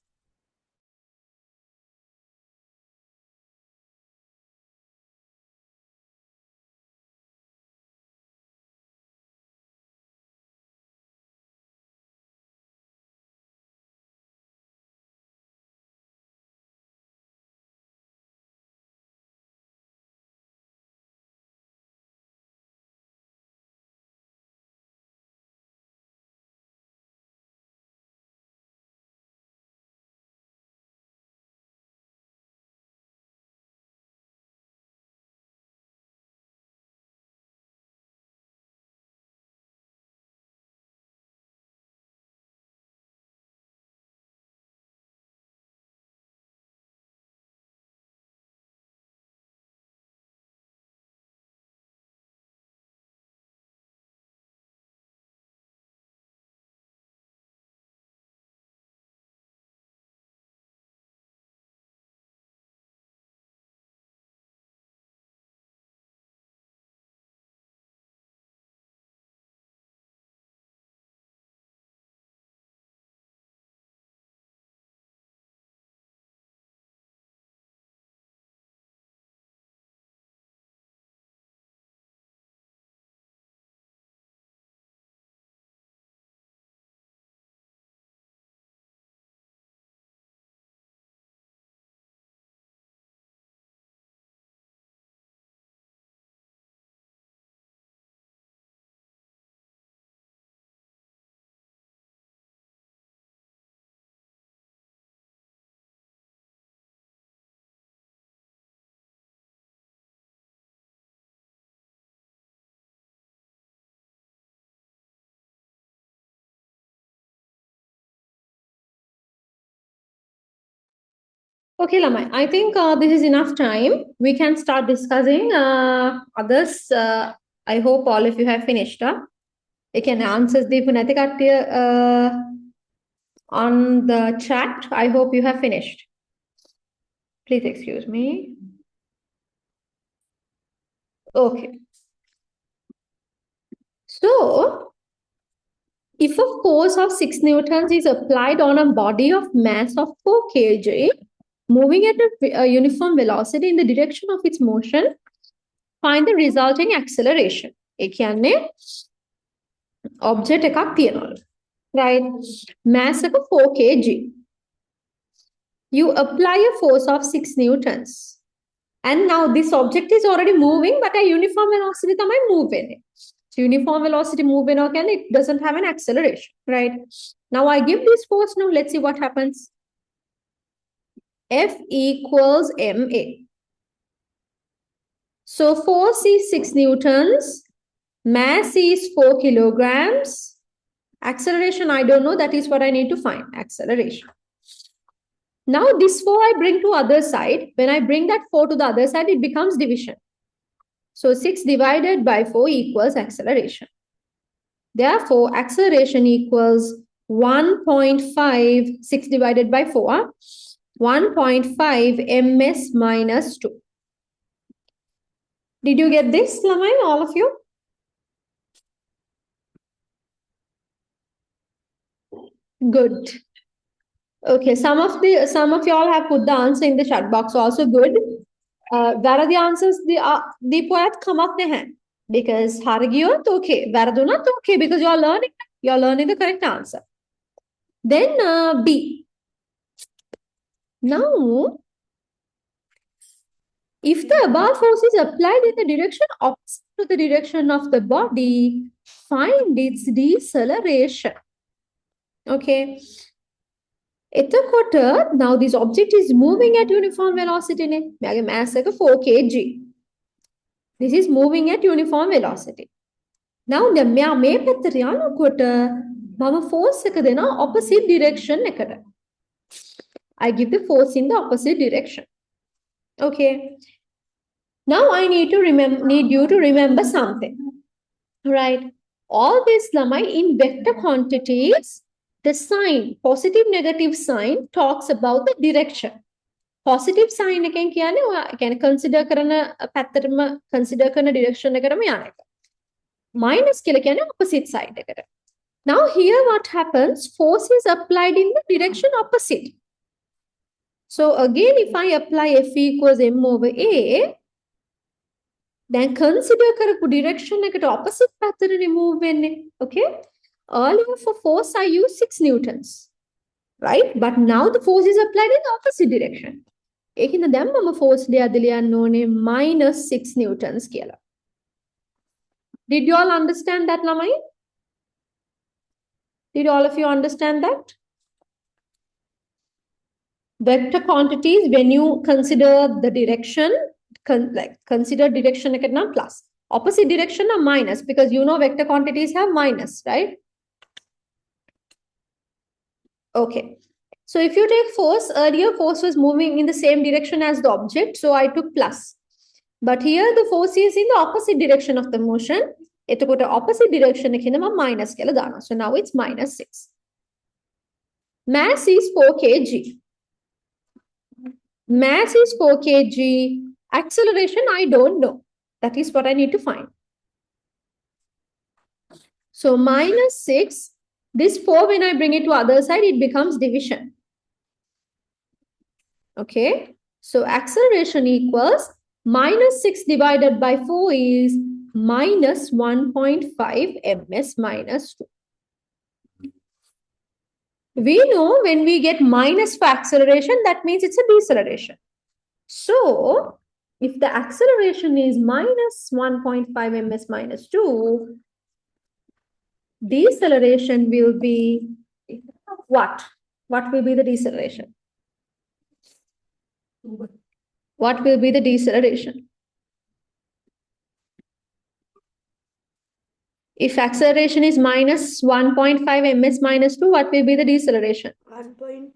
Okay, Lamai, I think this is enough time. We can start discussing others. I hope all of you have finished. You can answer the on the chat. I hope you have finished. Please excuse me. Okay. So, if a force of 6 newtons is applied on a body of mass of 4 kg, moving at a uniform velocity in the direction of its motion, find the resulting acceleration. ඒ කියන්නේ object එකක් තියනවා. Right? Mass එක 4 kg. You apply a force of 6 newtons. And now this object is already moving, but a uniform velocity තමයි move වෙන්නේ. So uniform velocity move වෙනවා කියන්නේ it doesn't have an acceleration, right? Now I give this force now. Let's see what happens. F equals ma. So force is 6 newtons. Mass is 4 kilograms. Acceleration, I don't know. That is what I need to find. Acceleration. Now this 4 I bring to other side. When I bring that 4 to the other side, it becomes division. So 6 divided by 4 equals acceleration. Therefore, acceleration equals 1.5, 6 divided by 4, 1.5 ms minus 2. Did you get this, Lamai, all of you? Good. Okay, some of y'all have put the answer in the chat box, also good. Where are the answers? The poet come up there because haragiyot okay, varadunat okay, because you're learning the correct answer. Then B. Now, if the above force is applied in the direction opposite to the direction of the body, find its deceleration. Okay. Now this object is moving at uniform velocity. Mass 4 kg. This is moving at uniform velocity. Now the may force opposite direction. I give the force in the opposite direction. Okay. Now I need you to remember something. Right. All this Lamai in vector quantities, the sign, positive negative sign talks about the direction. Positive sign එකෙන් කියන්නේ ඔයා කියන්නේ consider කරන පැත්තටම consider කරන direction එකටම යන එක. Minus කියලා කියන්නේ opposite side එකට. Now here what happens? Force is applied in the direction opposite. So again, if I apply F equals m over a, then consider කරපු direction එකට opposite පැත්තට move වෙන්නේ. Okay? Earlier for force I used 6 newtons. Right? But now the force is applied in the opposite direction. ඒකින්ද දැන් මම force ලියද්දි ලියන්න ඕනේ minus 6 newtons කියලා. Did you all understand that, Lamai? Did all of you understand that? Vector quantities, when you consider the direction, consider direction ekatna plus. Opposite direction are minus, because you know vector quantities have minus, right? Okay. So if you take force, earlier force was moving in the same direction as the object, so I took plus. But here the force is in the opposite direction of the motion. එතකොට opposite direction එකේ නම් minus කියලා දානවා. So now it's minus 6. Mass is 4 kg. Mass is 4 kg. Acceleration, I don't know. That is what I need to find. So minus 6. This 4, when I bring it to other side, it becomes division. Okay. So acceleration equals minus 6 divided by 4 is minus 1.5 ms minus 2. We know when we get minus for acceleration, that means it's a deceleration. So if the acceleration is minus 1.5 ms minus 2, deceleration will be what? What will be the deceleration? What will be the deceleration? If acceleration is minus 1.5 ms minus 2, what will be the deceleration? 1.5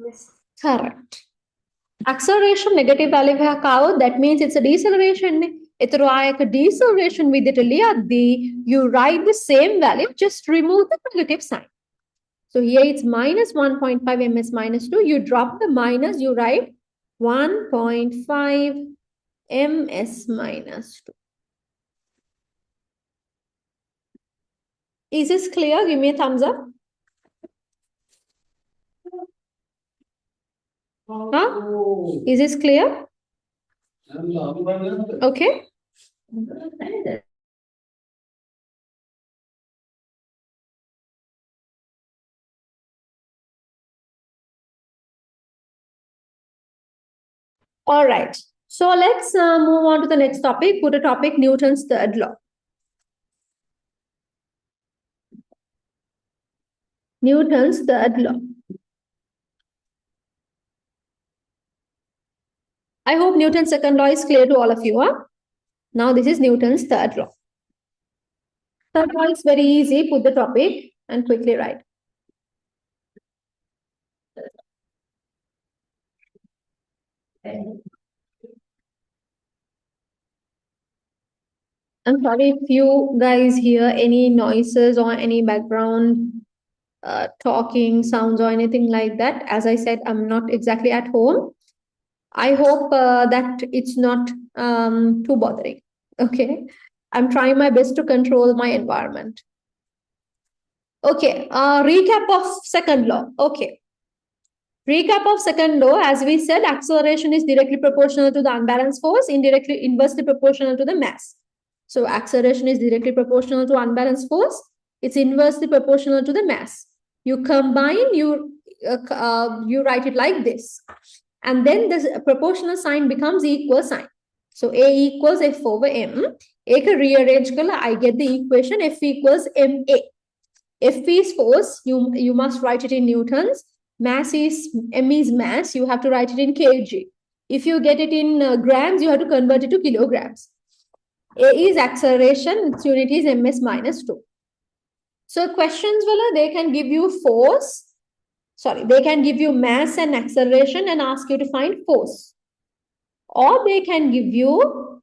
ms. Correct. Acceleration negative value that means it's a deceleration. A deceleration with it, you write the same value, just remove the negative sign. So here it's minus 1.5 ms minus 2. You drop the minus, you write 1.5 ms minus 2. Is this clear? Give me a thumbs up. Huh? Is this clear? Okay. All right. So let's move on to the next topic. Put a topic, Newton's third law. Newton's third law. I hope Newton's second law is clear to all of you. Huh? Now this is Newton's third law. Third law is very easy. Put the topic and quickly write. I'm sorry if you guys hear any noises or any background talking sounds or anything like that. As I said, I'm not exactly at home. I hope that it's not too bothering. Okay. I'm trying my best to control my environment. Okay. Recap of second law. Okay. Recap of second law, as we said, acceleration is directly proportional to the unbalanced force, inversely proportional to the mass. So acceleration is directly proportional to unbalanced force. It's inversely proportional to the mass. You combine, you write it like this. And then the proportional sign becomes equal sign. So A equals F over M. Ek rearrange kala, I get the equation F equals MA. F is force, you must write it in newtons. Mass is, M is mass, you have to write it in kg. If you get it in grams, you have to convert it to kilograms. A is acceleration, its unit is ms minus 2. So questions, they can give you force, they can give you mass and acceleration and ask you to find force. Or they can give you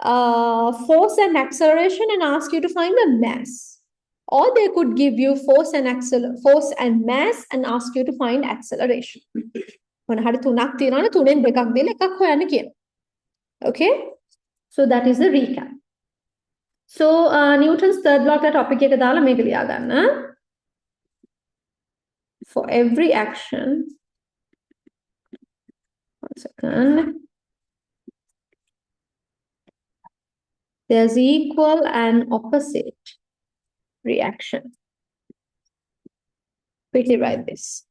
force and acceleration and ask you to find the mass. Or they could give you force and mass and ask you to find acceleration. Okay, so that is the recap. So Newton's third law topic for every action, 1 second, there's equal and opposite reaction. Quickly write this.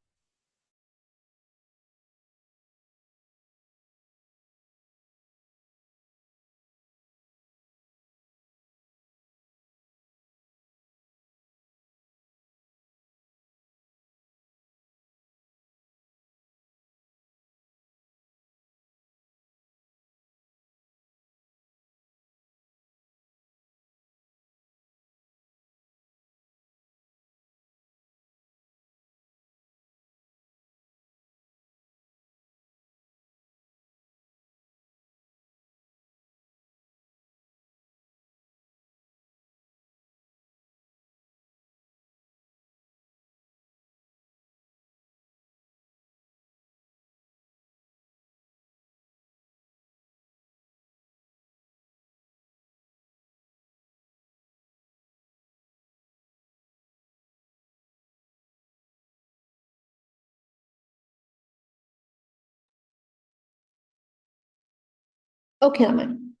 Okay, Aman.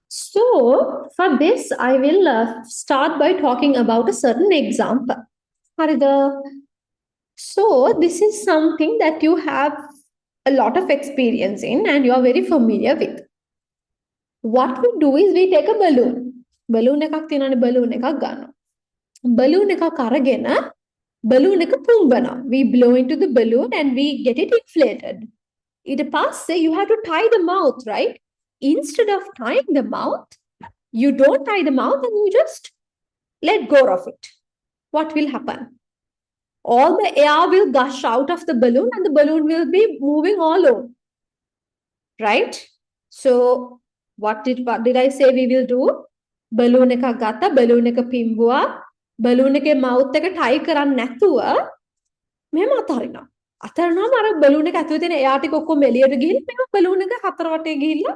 So for this, I will start by talking about a certain example. So this is something that you have a lot of experience in and you are very familiar with. What we do is we take a balloon. Balloon එකක් තියෙනවානේ balloon එකක් ගන්නවා. Balloon එකක් අරගෙන balloon එක පුම්බනවා. We blow into the balloon and we get it inflated. ඊට පස්සේ you have to tie the mouth, right? Instead of tying the mouth, you don't tie the mouth and you just let go of it. What will happen? all the air will gush out of the balloon and the balloon will be moving all over. Right? So what did I say we will do? Balloon එක ගත්තා, balloon එක පිම්බුවා, balloon එකේ mouth එක tie කරන්නේ නැතුව මෙහෙම අතහරිනවා. අතහරිනවම අර balloon එක ඇතුලේ තියෙන air ටික ඔක්කොම එළියට ගිහින් මේක balloon එක හතර වටේ ගිහිල්ලා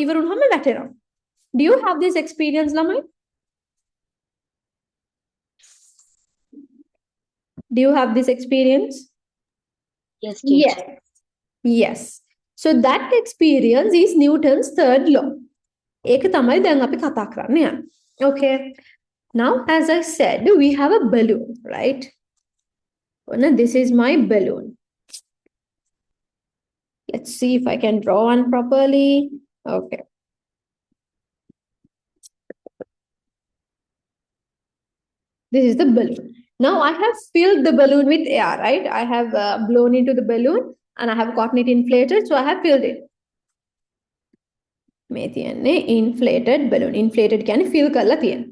ඉවර වුණාම වැටෙනවා. Do you have this experience, ළමයි? Do you have this experience? Yes, teacher. Yes. Yes. So that experience is Newton's third law. ඒක තමයි දැන් අපි කතා කරන්න යන්නේ. Okay. Now, as I said, we have a balloon, right? This is my balloon. Let's see if I can draw one properly. Okay. This is the balloon. Now I have filled the balloon with air, right? I have blown into the balloon and I have gotten it inflated, so I have filled it. මේ තියන්නේ inflated balloon. Inflated කියන්නේ fill කරලා තියෙන.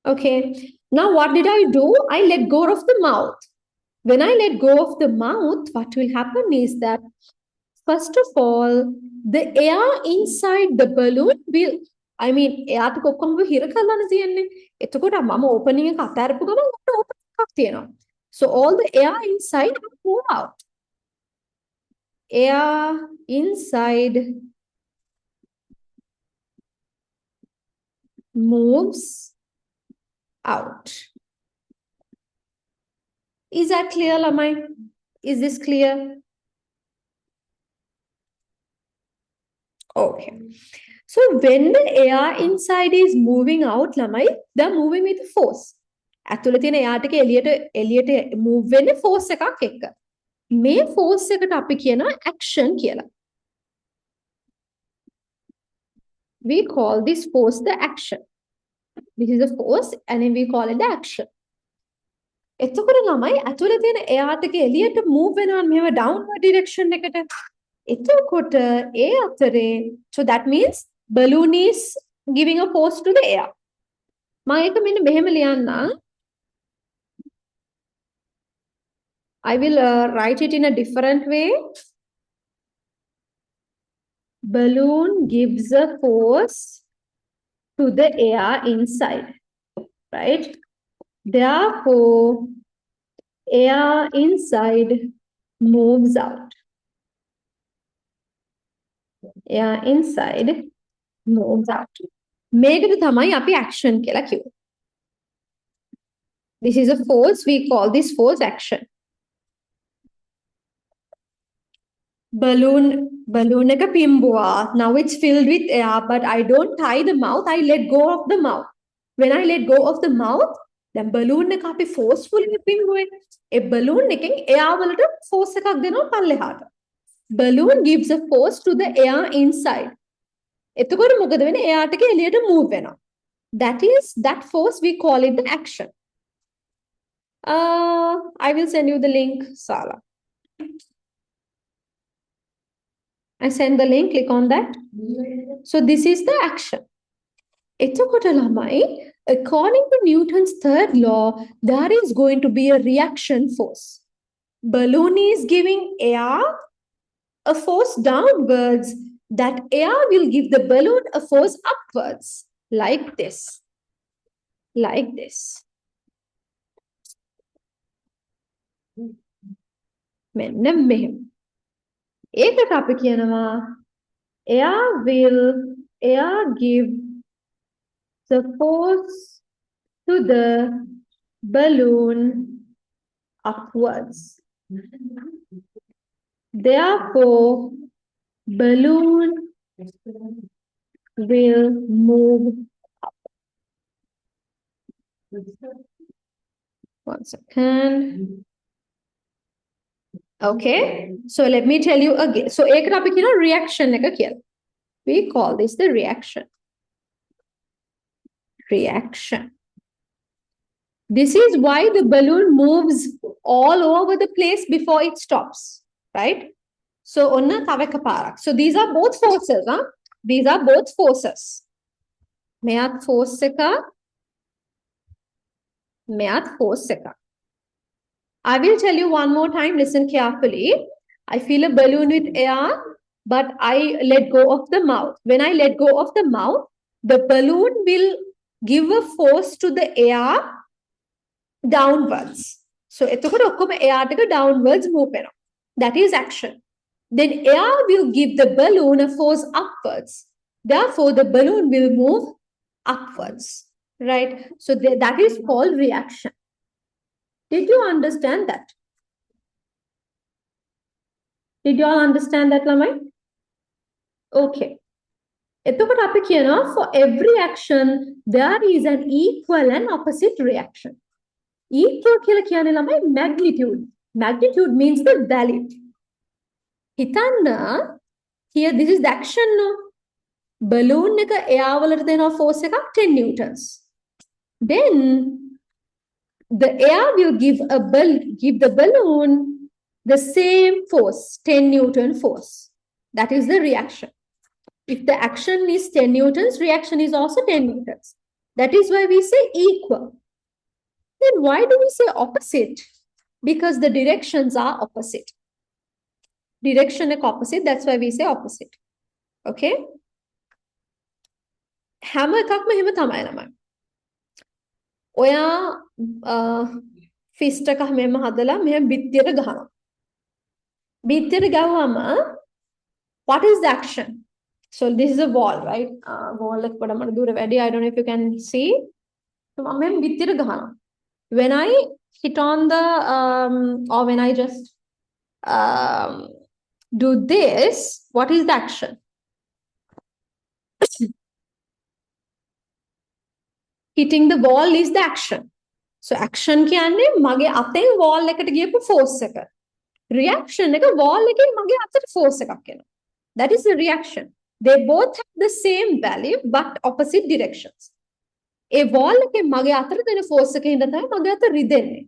Okay. Now what did I do? I let go of the mouth. When I let go of the mouth, what will happen is that first of all, the air inside the balloon will, I mean, air ටික ඔක්කොම හිර කරලානේ තියෙන්නේ. එතකොට මම opening එක අතාරපු ගමන් ඔන්න open එකක් තියෙනවා. So all the air inside will move out. Air inside moves out. Is that clear, Lamai? Is this clear? Okay. So when the air inside is moving out, Lamai, they're moving with force. ඇතුළේ තියෙන air ටික එළියට move වෙන්නේ force එකක් එක්ක. මේ force එකට අපි කියනවා action කියලා. We call this force the action. This is a force and then we call it the action. එතකොට ළමයි ඇතුළේ තියෙන air ටික එළියට move වෙනවා මෙහෙම downward direction එකට. එතකොට ඒ අතරේ, so that means balloon is giving a force to the air. මම ඒක මෙන්න මෙහෙම ලියන්නම්. I will write it in a different way. Balloon gives a force to the air inside, right? Therefore, air inside moves out. Air inside moves out. මේකට තමයි අපි action කියලා කිව්වේ. This is a force. We call this force action. Balloon එක පිම්බුවා. Now it's filled with air, but I don't tie the mouth. I let go of the mouth. When I let go of the mouth, then balloon එක අපි forcefully පිම්බුවේ. ඒ balloon එකෙන් air වලට force එකක් දෙනවා පල්ලෙහාට. Balloon gives a force to the air inside. එතකොට මොකද වෙන්නේ? air ටික එළියට move වෙනවා. That force we call it the action. I will send you the link, Sala. I send the link, click on that. So this is the action. එතකොට ළමයි, according to Newton's third law, there is going to be a reaction force. Balloon is giving air a force downwards. That air will give the balloon a force upwards, like this. Like this. මෙන්න මෙහෙම. ඒකට අපි කියනවා air give the force to the balloon upwards. Therefore, balloon will move up. One second. Okay, so let me tell you again. So ekra අපි කියන reaction එක කියලා. We call this the reaction. Reaction. This is why the balloon moves all over the place before it stops, right? So onna තව එකපාරක්. So these are both forces, huh? These are both forces. මෙයාත් force එක මෙයාත් force එක. I will tell you one more time, listen carefully. I fill a balloon with air, but I let go of the mouth. When I let go of the mouth, the balloon will give a force to the air downwards. So එතකොට ඔක්කොම එයාට downwards move වෙනවා. That is action. Then air will give the balloon a force upwards. Therefore, the balloon will move upwards. Right? So that is called reaction. Did you understand that? Did you all understand that, ළමයි? Okay. එතකොට අපි කියනවා for every action there is an equal and opposite reaction. Equal කියලා කියන්නේ ළමයි magnitude. Magnitude means the value. හිතන්න here this is the action no. Balloon එක air වලට දෙනවා force එකක් 10 newtons. Then the air will give the balloon the same force, 10 newton force. That is the reaction. If the action is 10 newtons, reaction is also 10 newtons. That is why we say equal. Then why do we say opposite? Because the directions are opposite. Direction is opposite, that's why we say opposite. Okay? හැම එකක්ම එහෙම තමයි ළමයි. ඔයා first එක මෙහෙම හදලා මෙහෙම බිත්තියට ගහනවා. බිත්තියට ගහුවම what is the action? So this is a wall, right? Wall එක පොඩ්ඩක් මට දුර වැඩි. I don't know if you can see. So මම මෙහෙම බිත්තියට ගහනවා. When I hit on the or when I just do this, what is the action? Hitting the wall is the action. So action කියන්නේ මගේ අතෙන් wall එකට ගියපු force එක. Reaction එක wall එකෙන් මගේ අතට force එකක් එනවා. That is the reaction. They both have the same value but opposite directions. A wall එකෙන් මගේ අතට දෙන force එකෙන් තමයි මගේ අත රිදෙන්නේ.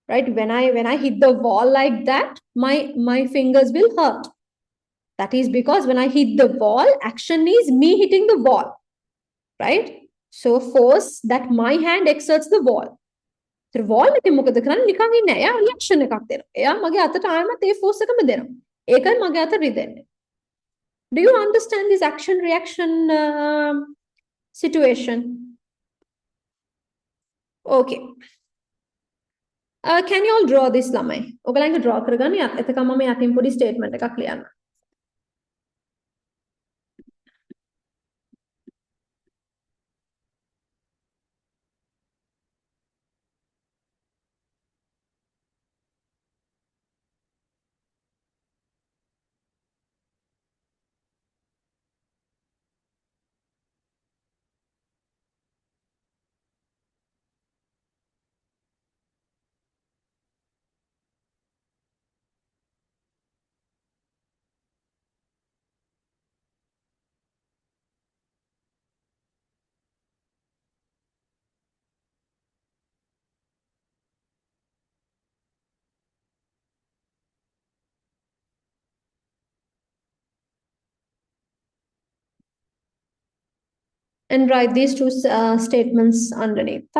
Right? When I hit the wall like that, my fingers will hurt. That is because when I hit the wall, action is me hitting the wall. Right? So force that my hand exerts the wall. The wall එකේ මොකද කරන්නේ? නිකන් ඉන්නේ. එයා reaction එකක් දෙනවා. එයා මගේ අතට ආයෙමත් ඒ force එකම දෙනවා. ඒකයි මගේ අත රිදෙන්නේ. Do you understand this action reaction situation? Okay. Can you all draw this ළමයි? ඔයගලන්ට draw කරගන්න. එතකම මම යටින් පොඩි statement එකක් ලියන්න. And write these two statements underneath.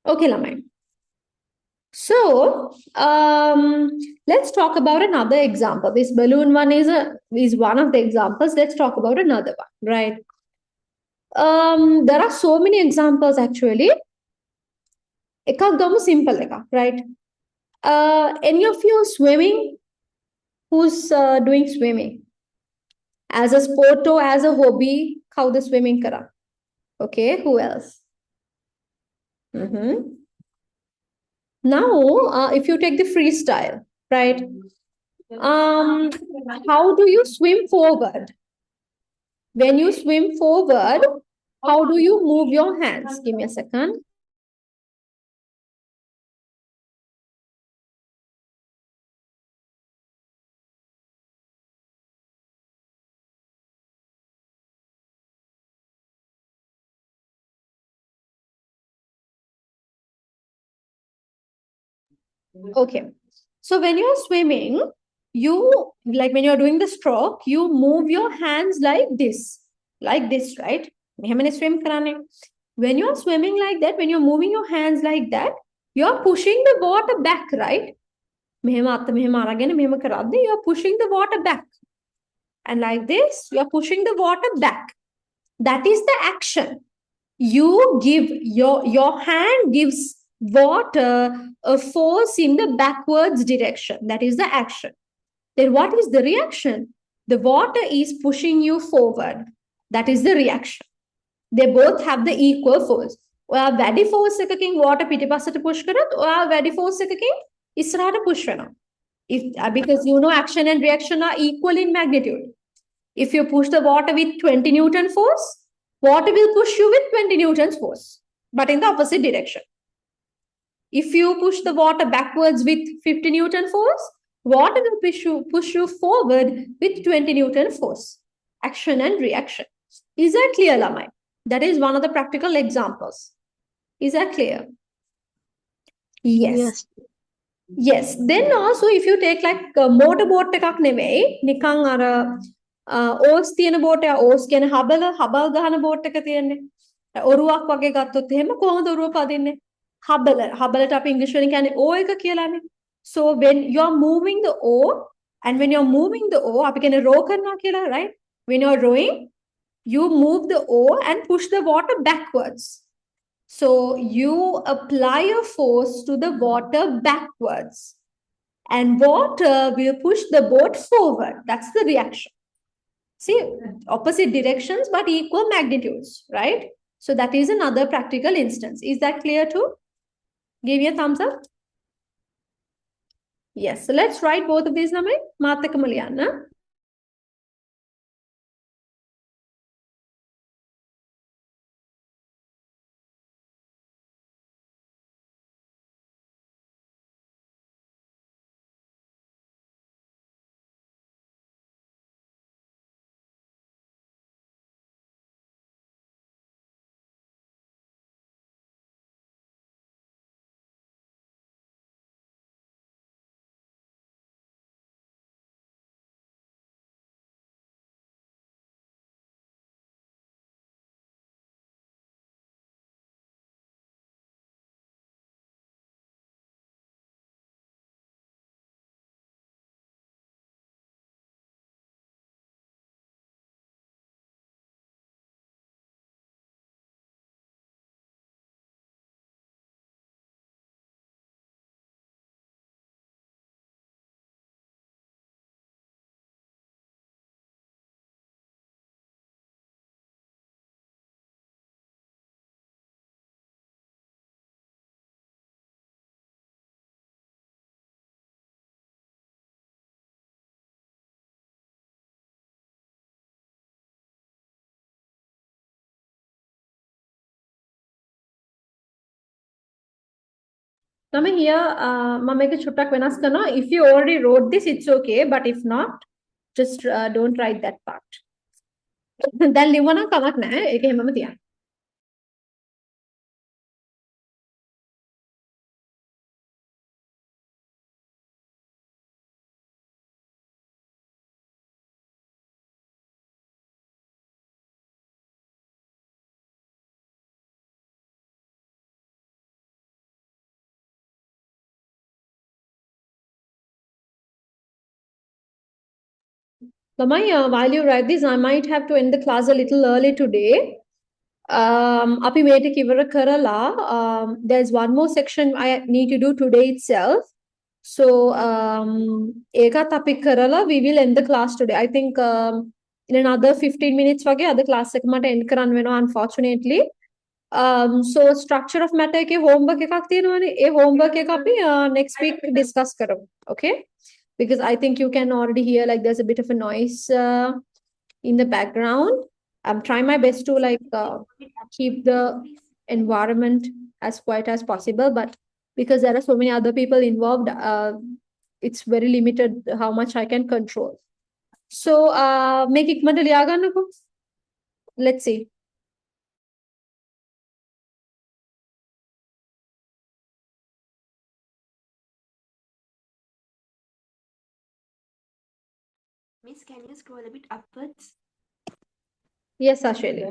Okay, Lamai. So let's talk about another example. This balloon one is one of the examples. Let's talk about another one, right? There are so many examples actually. Simple, right? Any of you swimming? Who's doing swimming as a sport or as a hobby? How the swimming kara? Okay, who else? Mm-hmm. Now, if you take the freestyle, right? How do you swim forward? When you swim forward, how do you move your hands? Give me a second. Okay. So when you're swimming, you like when you're doing the stroke, you move your hands like this, right? Swim karane. When you're swimming like that, when you're moving your hands like that, you're pushing the water back, right? You're pushing the water back. And like this, you're pushing the water back. That is the action. You give your hand gives water a force in the backwards direction. That is the action. Then what is the reaction? The water is pushing you forward. That is the reaction. They both have the equal force. ඔයා වැඩි force එකකින් water පිටිපස්සට push කරත් ඔයා වැඩි force එකකින් ඉස්සරහට push වෙනවා. If because you know action and reaction are equal in magnitude. If you push the water with 20 Newton force, water will push you with 20 Newton's force, but in the opposite direction. If you push the water backwards with 50 Newton force, water will push you forward with 20 Newton force. Action and reaction. Is that clear, Lamai? That is one of the practical examples. Is that clear? Yes. Yes. Then also if you take like a motorboat එකක් නෙවෙයි නිකන් අර ඕස් තියෙන boat එක ඕස් කියන හබල් ගහන boat එක තියෙන්නේ. ඔරුවක් වගේ ගත්තොත් එහෙම කොහොමද ඔරුව පදින්නේ? හබලට අපි ඉංග්‍රීසි වලින් කියන්නේ ඕ එක කියලානේ. So when you're moving the oar and when you're moving the oar අපි කියන්නේ row කරනවා කියලා, right? When you're rowing, you move the oar and push the water backwards. So you apply a force to the water backwards, and water will push the boat forward. That's the reaction. See, opposite directions but equal magnitudes, right? So that is another practical instance. Is that clear too? Give me a thumbs up. Yes. So let's write both of these names. Mataka Maliana. Now here, make a chutak venas karna. If you already wrote this, it's okay. But if not, just don't write that part. Then ලිවන කමක් නැහැ. ඒක හැමම තියන්න. Lamai, while you write this, I might have to end the class a little early today. Api මේක ඉවර කරලා there's one more section I need to do today itself. So ඒකත් අපි කරලා we will end the class today. I think in another 15 minutes වගේ අද class එක මට end කරන්න වෙනවා unfortunately. So structure of matter එකේ homework එකක් තියෙනවානේ. ඒ homework එක අපි next week discuss කරමු. Okay? Because I think you can already hear like there's a bit of a noise in the background. I'm trying my best to keep the environment as quiet as possible, but because there are so many other people involved, it's very limited how much I can control. So make it mandaliyaganako. Let's see. Miss, can you scroll a bit upwards? Yes, Ashwini.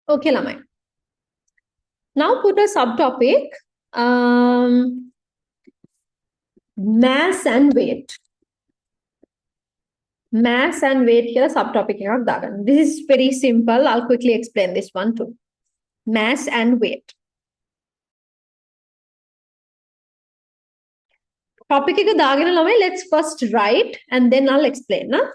Okay, Lamai. Now put a subtopic, mass and weight. Mass and weight here subtopic එකක් දාගන්න. This is very simple. I'll quickly explain this one too. Mass and weight. Topic එක දාගෙන ළමයි, let's first write and then I'll explain. Nah?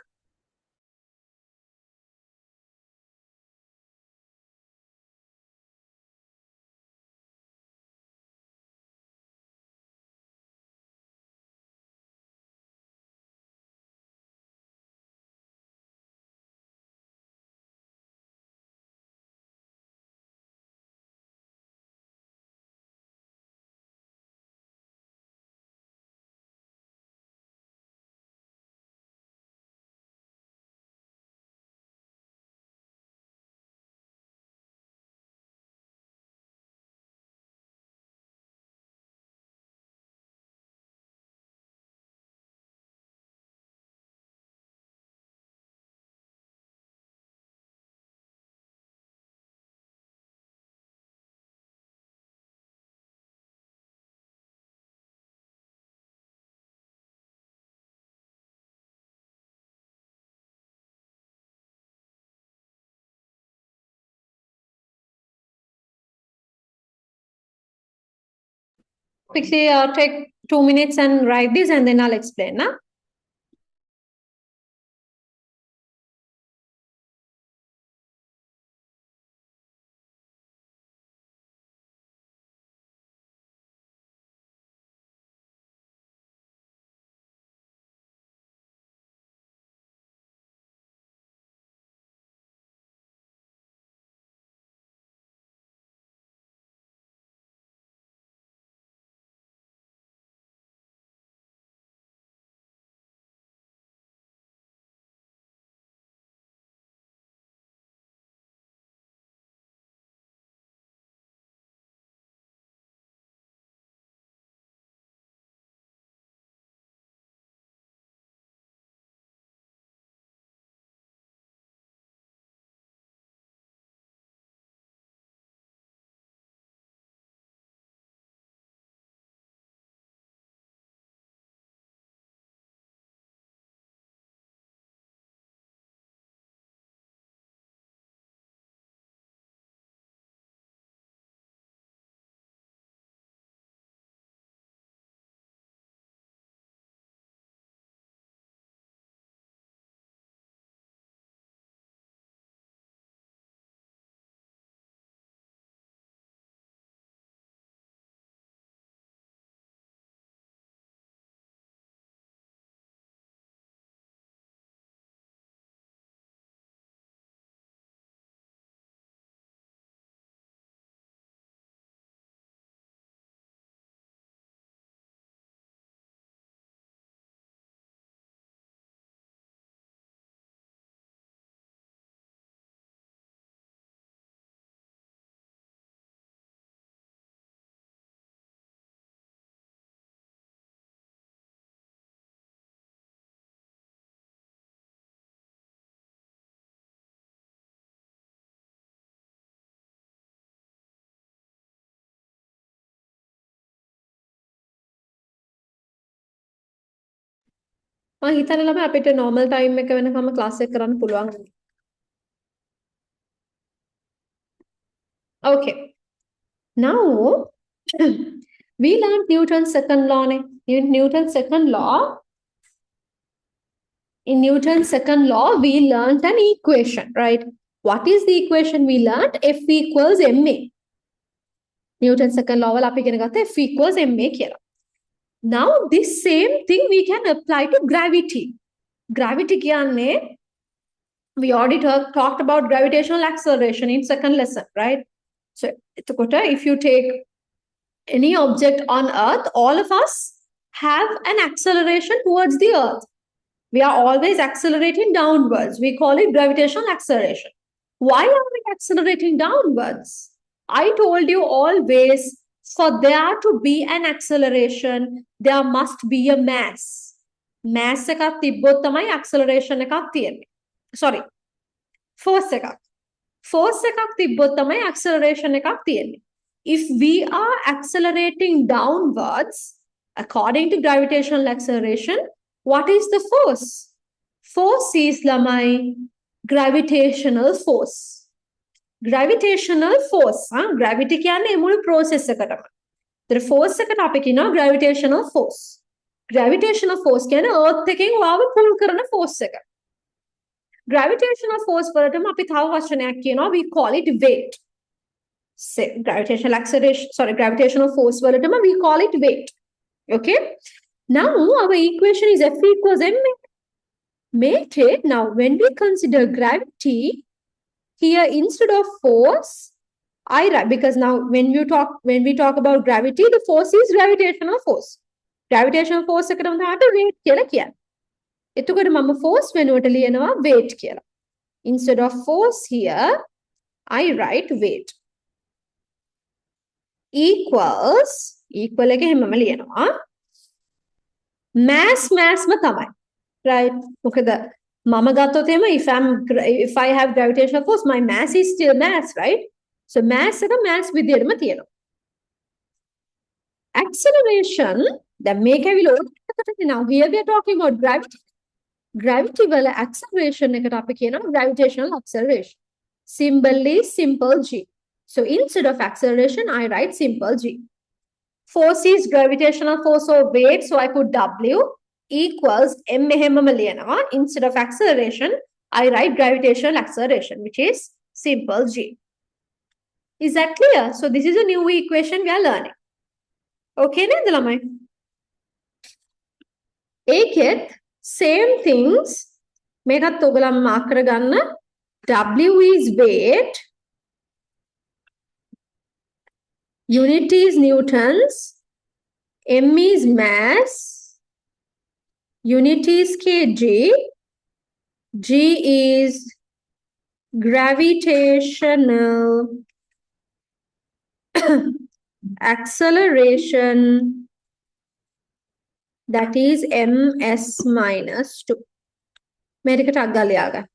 Quickly take 2 minutes and write this and then I'll explain. Nah? මම හිතන්නේ ළමයි අපිට normal time එක වෙනකම් class එක කරන්න පුළුවන්. Okay. Now we learned Newton's second law. In Newton's second law, we learned an equation, right? What is the equation we learned? F equals ma. Newton's second law වල අපි ඉගෙන ගත්ත F equals ma කියලා. Now this same thing we can apply to gravity. Gravity කියන්නේ we already talked about gravitational acceleration in second lesson, right? So if you take any object on earth, all of us have an acceleration towards the earth. We are always accelerating downwards. We call it gravitational acceleration. Why are we accelerating downwards? I told you always, for there to be an acceleration, there must be a mass. Mass එකක් තිබ්බොත් තමයි acceleration එකක් තියෙන්නේ. Sorry. Force එකක්. Force එකක් තිබ්බොත් තමයි acceleration එකක් තියෙන්නේ. If we are accelerating downwards, according to gravitational acceleration, what is the force? Force is lamai gravitational force. Gravitational force. Gravity කියන්නේ මුළු process එකටම. The force එකට අපි කියනවා gravitational force. Gravitational force කියන්නේ earth එකෙන් ඔයාව pull කරන force එක. Gravitational force වලටම අපි තව වචනයක් කියනවා, we call it weight. Say, gravitational force වලටම we call it weight. Okay? Now our equation is F equals ma. Make it, now when we consider gravity, here instead of force, I write, because now when we talk about gravity, the force is gravitational force. Gravitational force එකට තමයි weight කියලා කියන්නේ. එතකොට මම force වෙනුවට ලියනවා weight කියලා. Instead of force here, I write weight. Equals, equal එක හැමම ලියනවා. Mass ම තමයි. Right? මොකද මම ගත්තොත් එහෙම if I have gravitational force, my mass is still mass, right? So mass එක mass විදියටම තියෙනවා. Acceleration, දැන් මේක ඇවිල්ලා now here we are talking about gravity. Gravity වල acceleration එකට අපි කියනවා gravitational acceleration. Symbol is simple g. So instead of acceleration, I write simple g. Force is gravitational force or weight, so I put W equals m හැමම ලියනවා. Instead of acceleration, I write gravitational acceleration, which is simple g. Is that clear? So this is a new equation we are learning. Okay නේද ළමයි? ඒකෙත් same things මේකත් ඔයගලම mark කරගන්න. W is weight, unit is newtons, m is mass, unit is kg, g is gravitational acceleration, that is ms minus 2. මේකට අග්ගලයාගන්න.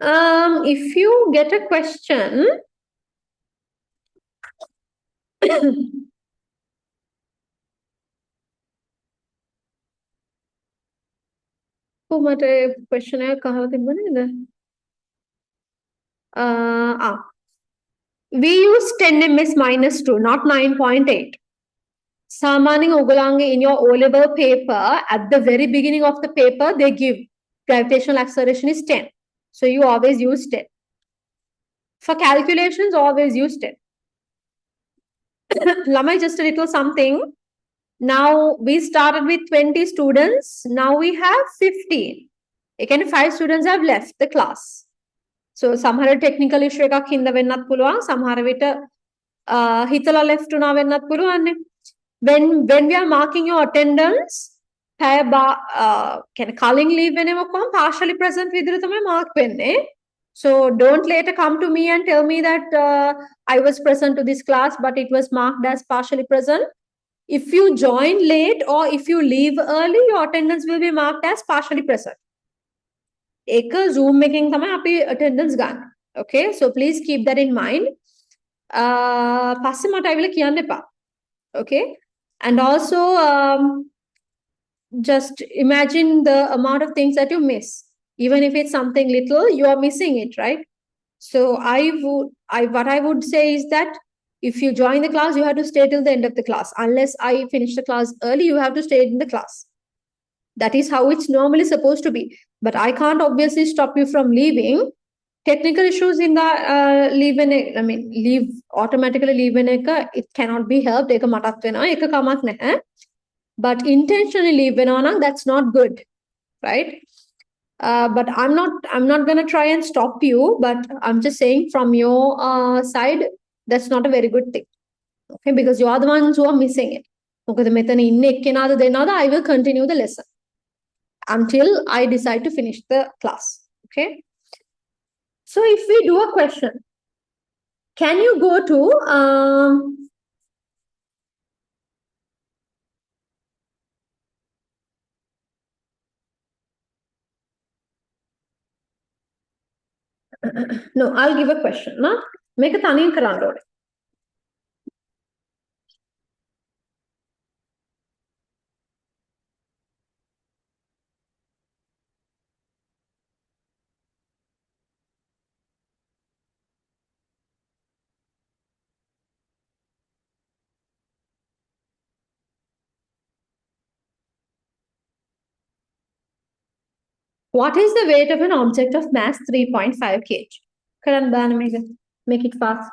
If you get a question, question we use 10 ms minus 2, not 9.8. Samaning Ogolange in your O-level paper, at the very beginning of the paper, they give gravitational acceleration is 10. So you always use 10. For calculations, always use 10. Lamai, just a little something. Now we started with 20 students. Now we have 15. Again, 5 students have left the class. So samhara technical issue එකක් හින්දා වෙන්නත් පුළුවන්. සමහර විට හිතලා left වුණා වෙන්නත් පුළුවන්. When we are marking your attendance, කලින් leave වෙනව කොහොම partially present විදිහට තමයි mark වෙන්නේ. So don't later come to me and tell me that I was present to this class, but it was marked as partially present. If you join late or if you leave early, your attendance will be marked as partially present. Ek Zoom making තමයි අපි attendance ගන්න. Okay, so please keep that in mind. පස්සේ මට අවිල කියන්න එපා. Okay, and also just imagine the amount of things that you miss. Even if it's something little, you are missing it, right? So what I would say is that if you join the class, you have to stay till the end of the class. Unless I finish the class early, you have to stay in the class. That is how it's normally supposed to be. But I can't obviously stop you from leaving. Technical issues in the leave automatically leave it cannot be helped. But intentionally leave that's not good, right? But I'm not gonna try and stop you, but I'm just saying from your side, that's not a very good thing. Okay, because you are the ones who are missing it. Okay, I will continue the lesson until I decide to finish the class. Okay. So if we do a question, can you go to no, I'll give a question. No? Make a tanin karando. What is the weight of an object of mass 3.5 kg? Karan, make it fast.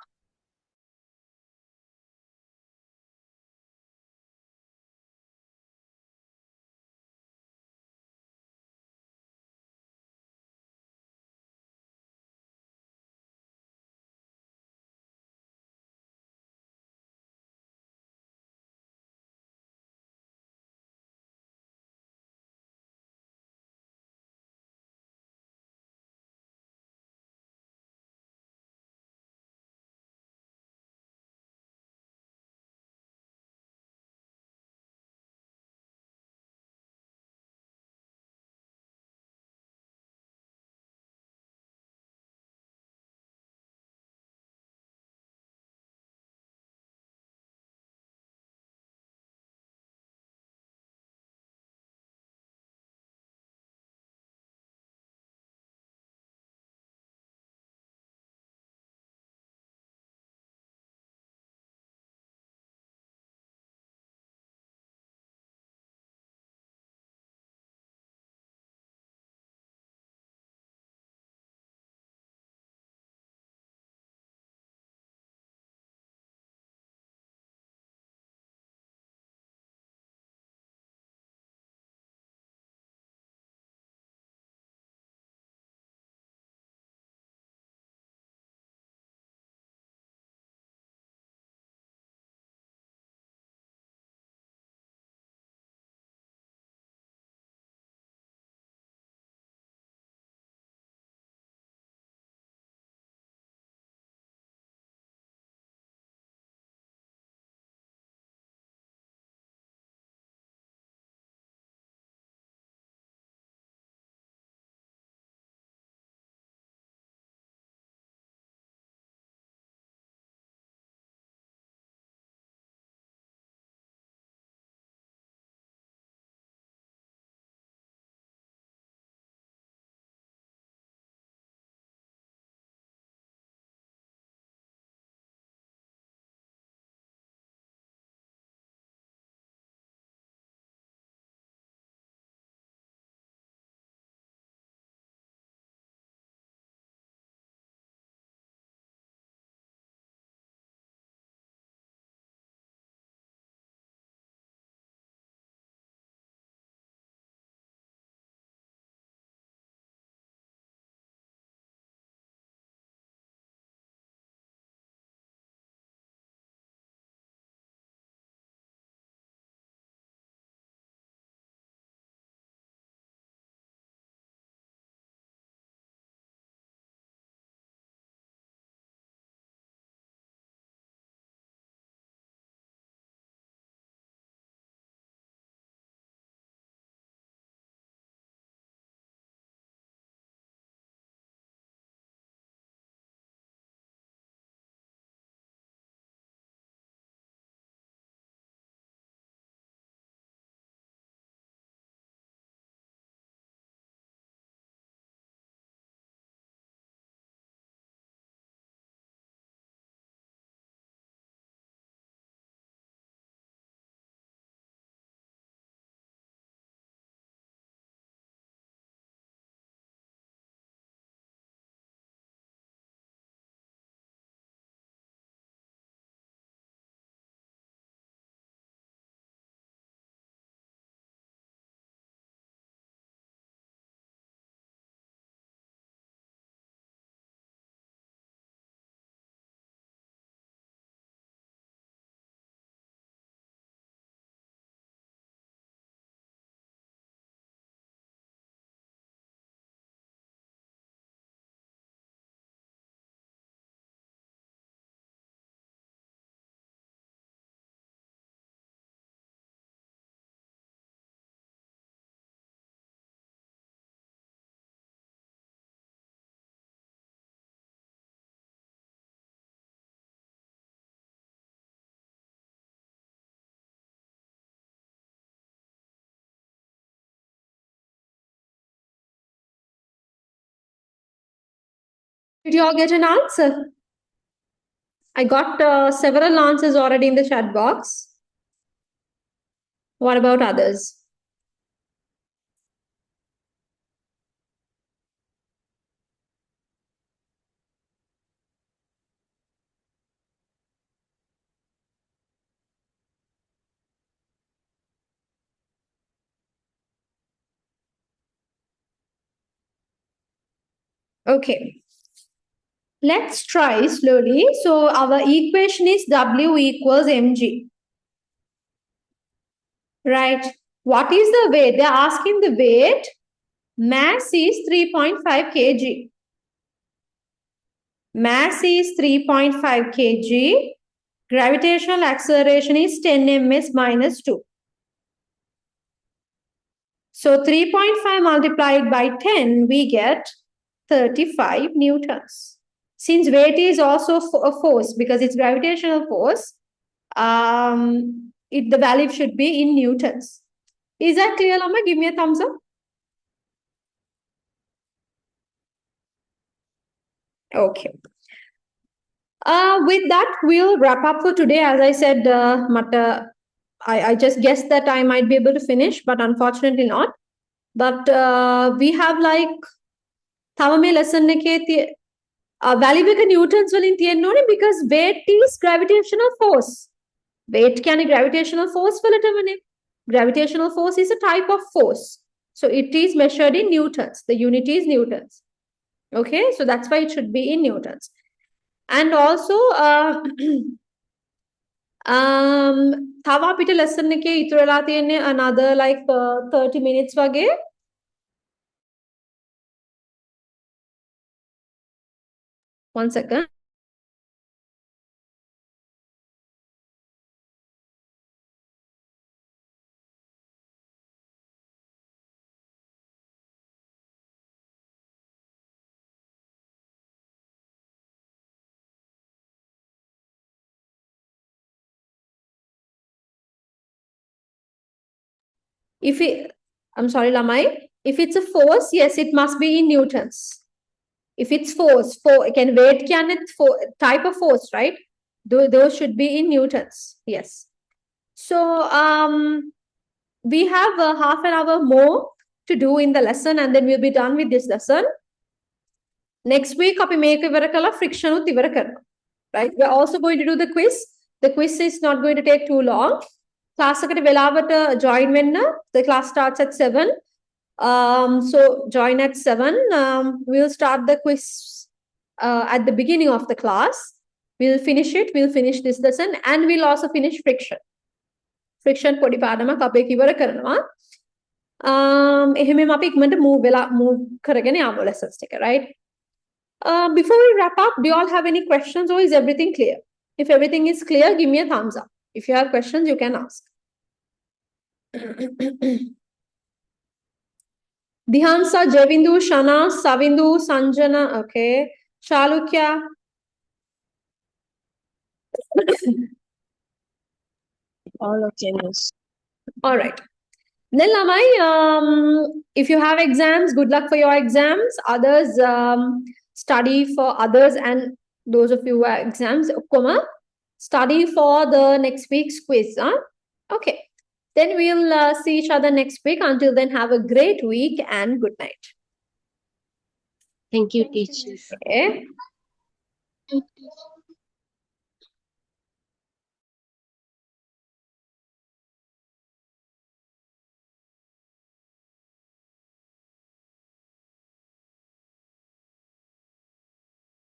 Did you all get an answer? I got several answers already in the chat box. What about others? Okay. Let's try slowly. So our equation is W equals mg. Right. What is the weight? They're asking the weight. Mass is 3.5 kg. Mass is 3.5 kg. Gravitational acceleration is 10 ms minus 2. So 3.5 multiplied by 10, we get 35 newtons. Since weight is also a force because it's gravitational force, the value should be in newtons. Is that clear, Lama? Give me a thumbs up. Okay. With that, we'll wrap up for today. As I said, I just guessed that I might be able to finish, but unfortunately not. But we have like තව lesson එකේ value එක newtons වලින් තියෙන්න ඕනේ because weight is gravitational force. Weight කියන්නේ gravitational force වලටමනේ. Gravitational force is a type of force. So it is measured in newtons. The unit is newtons. Okay, so that's why it should be in newtons. And also තව අපිට lesson එකේ ඉතුරු වෙලා තියෙන්නේ another like 30 minutes වගේ. One second. I'm sorry, Lamai. If it's a force, yes, it must be in newtons. If it's force, weight type of force, right? Those should be in newtons. Yes. So we have a half an hour more to do in the lesson, and then we'll be done with this lesson. Next week, අපි මේක ඉවර කළා friction උත් ඉවර කරනවා. Right? We're also going to do the quiz. The quiz is not going to take too long. Class එකට වෙලාවට join වෙන්න. The class starts at 7. So join at 7. We'll start the quiz at the beginning of the class. We'll finish it. We'll finish this lesson, and we'll also finish friction. Friction පොඩි පාඩමක් අපි ඉවර කරනවා. එහෙමම අපි ඉක්මනට move කරගෙන යමු lessons එක, right? Before we wrap up, do you all have any questions, or is everything clear? If everything is clear, give me a thumbs up. If you have questions, you can ask. Dihansa, Javindu, Shana, Savindu, Sanjana, okay. Shalukya. All okay, miss. All right. Then Lamai, if you have exams, good luck for your exams. Others, study for others, and those of you who have exams, study for the next week's quiz. Huh? Okay. Then we'll see each other next week. Until then, have a great week and good night. Thank you, teacher. Okay.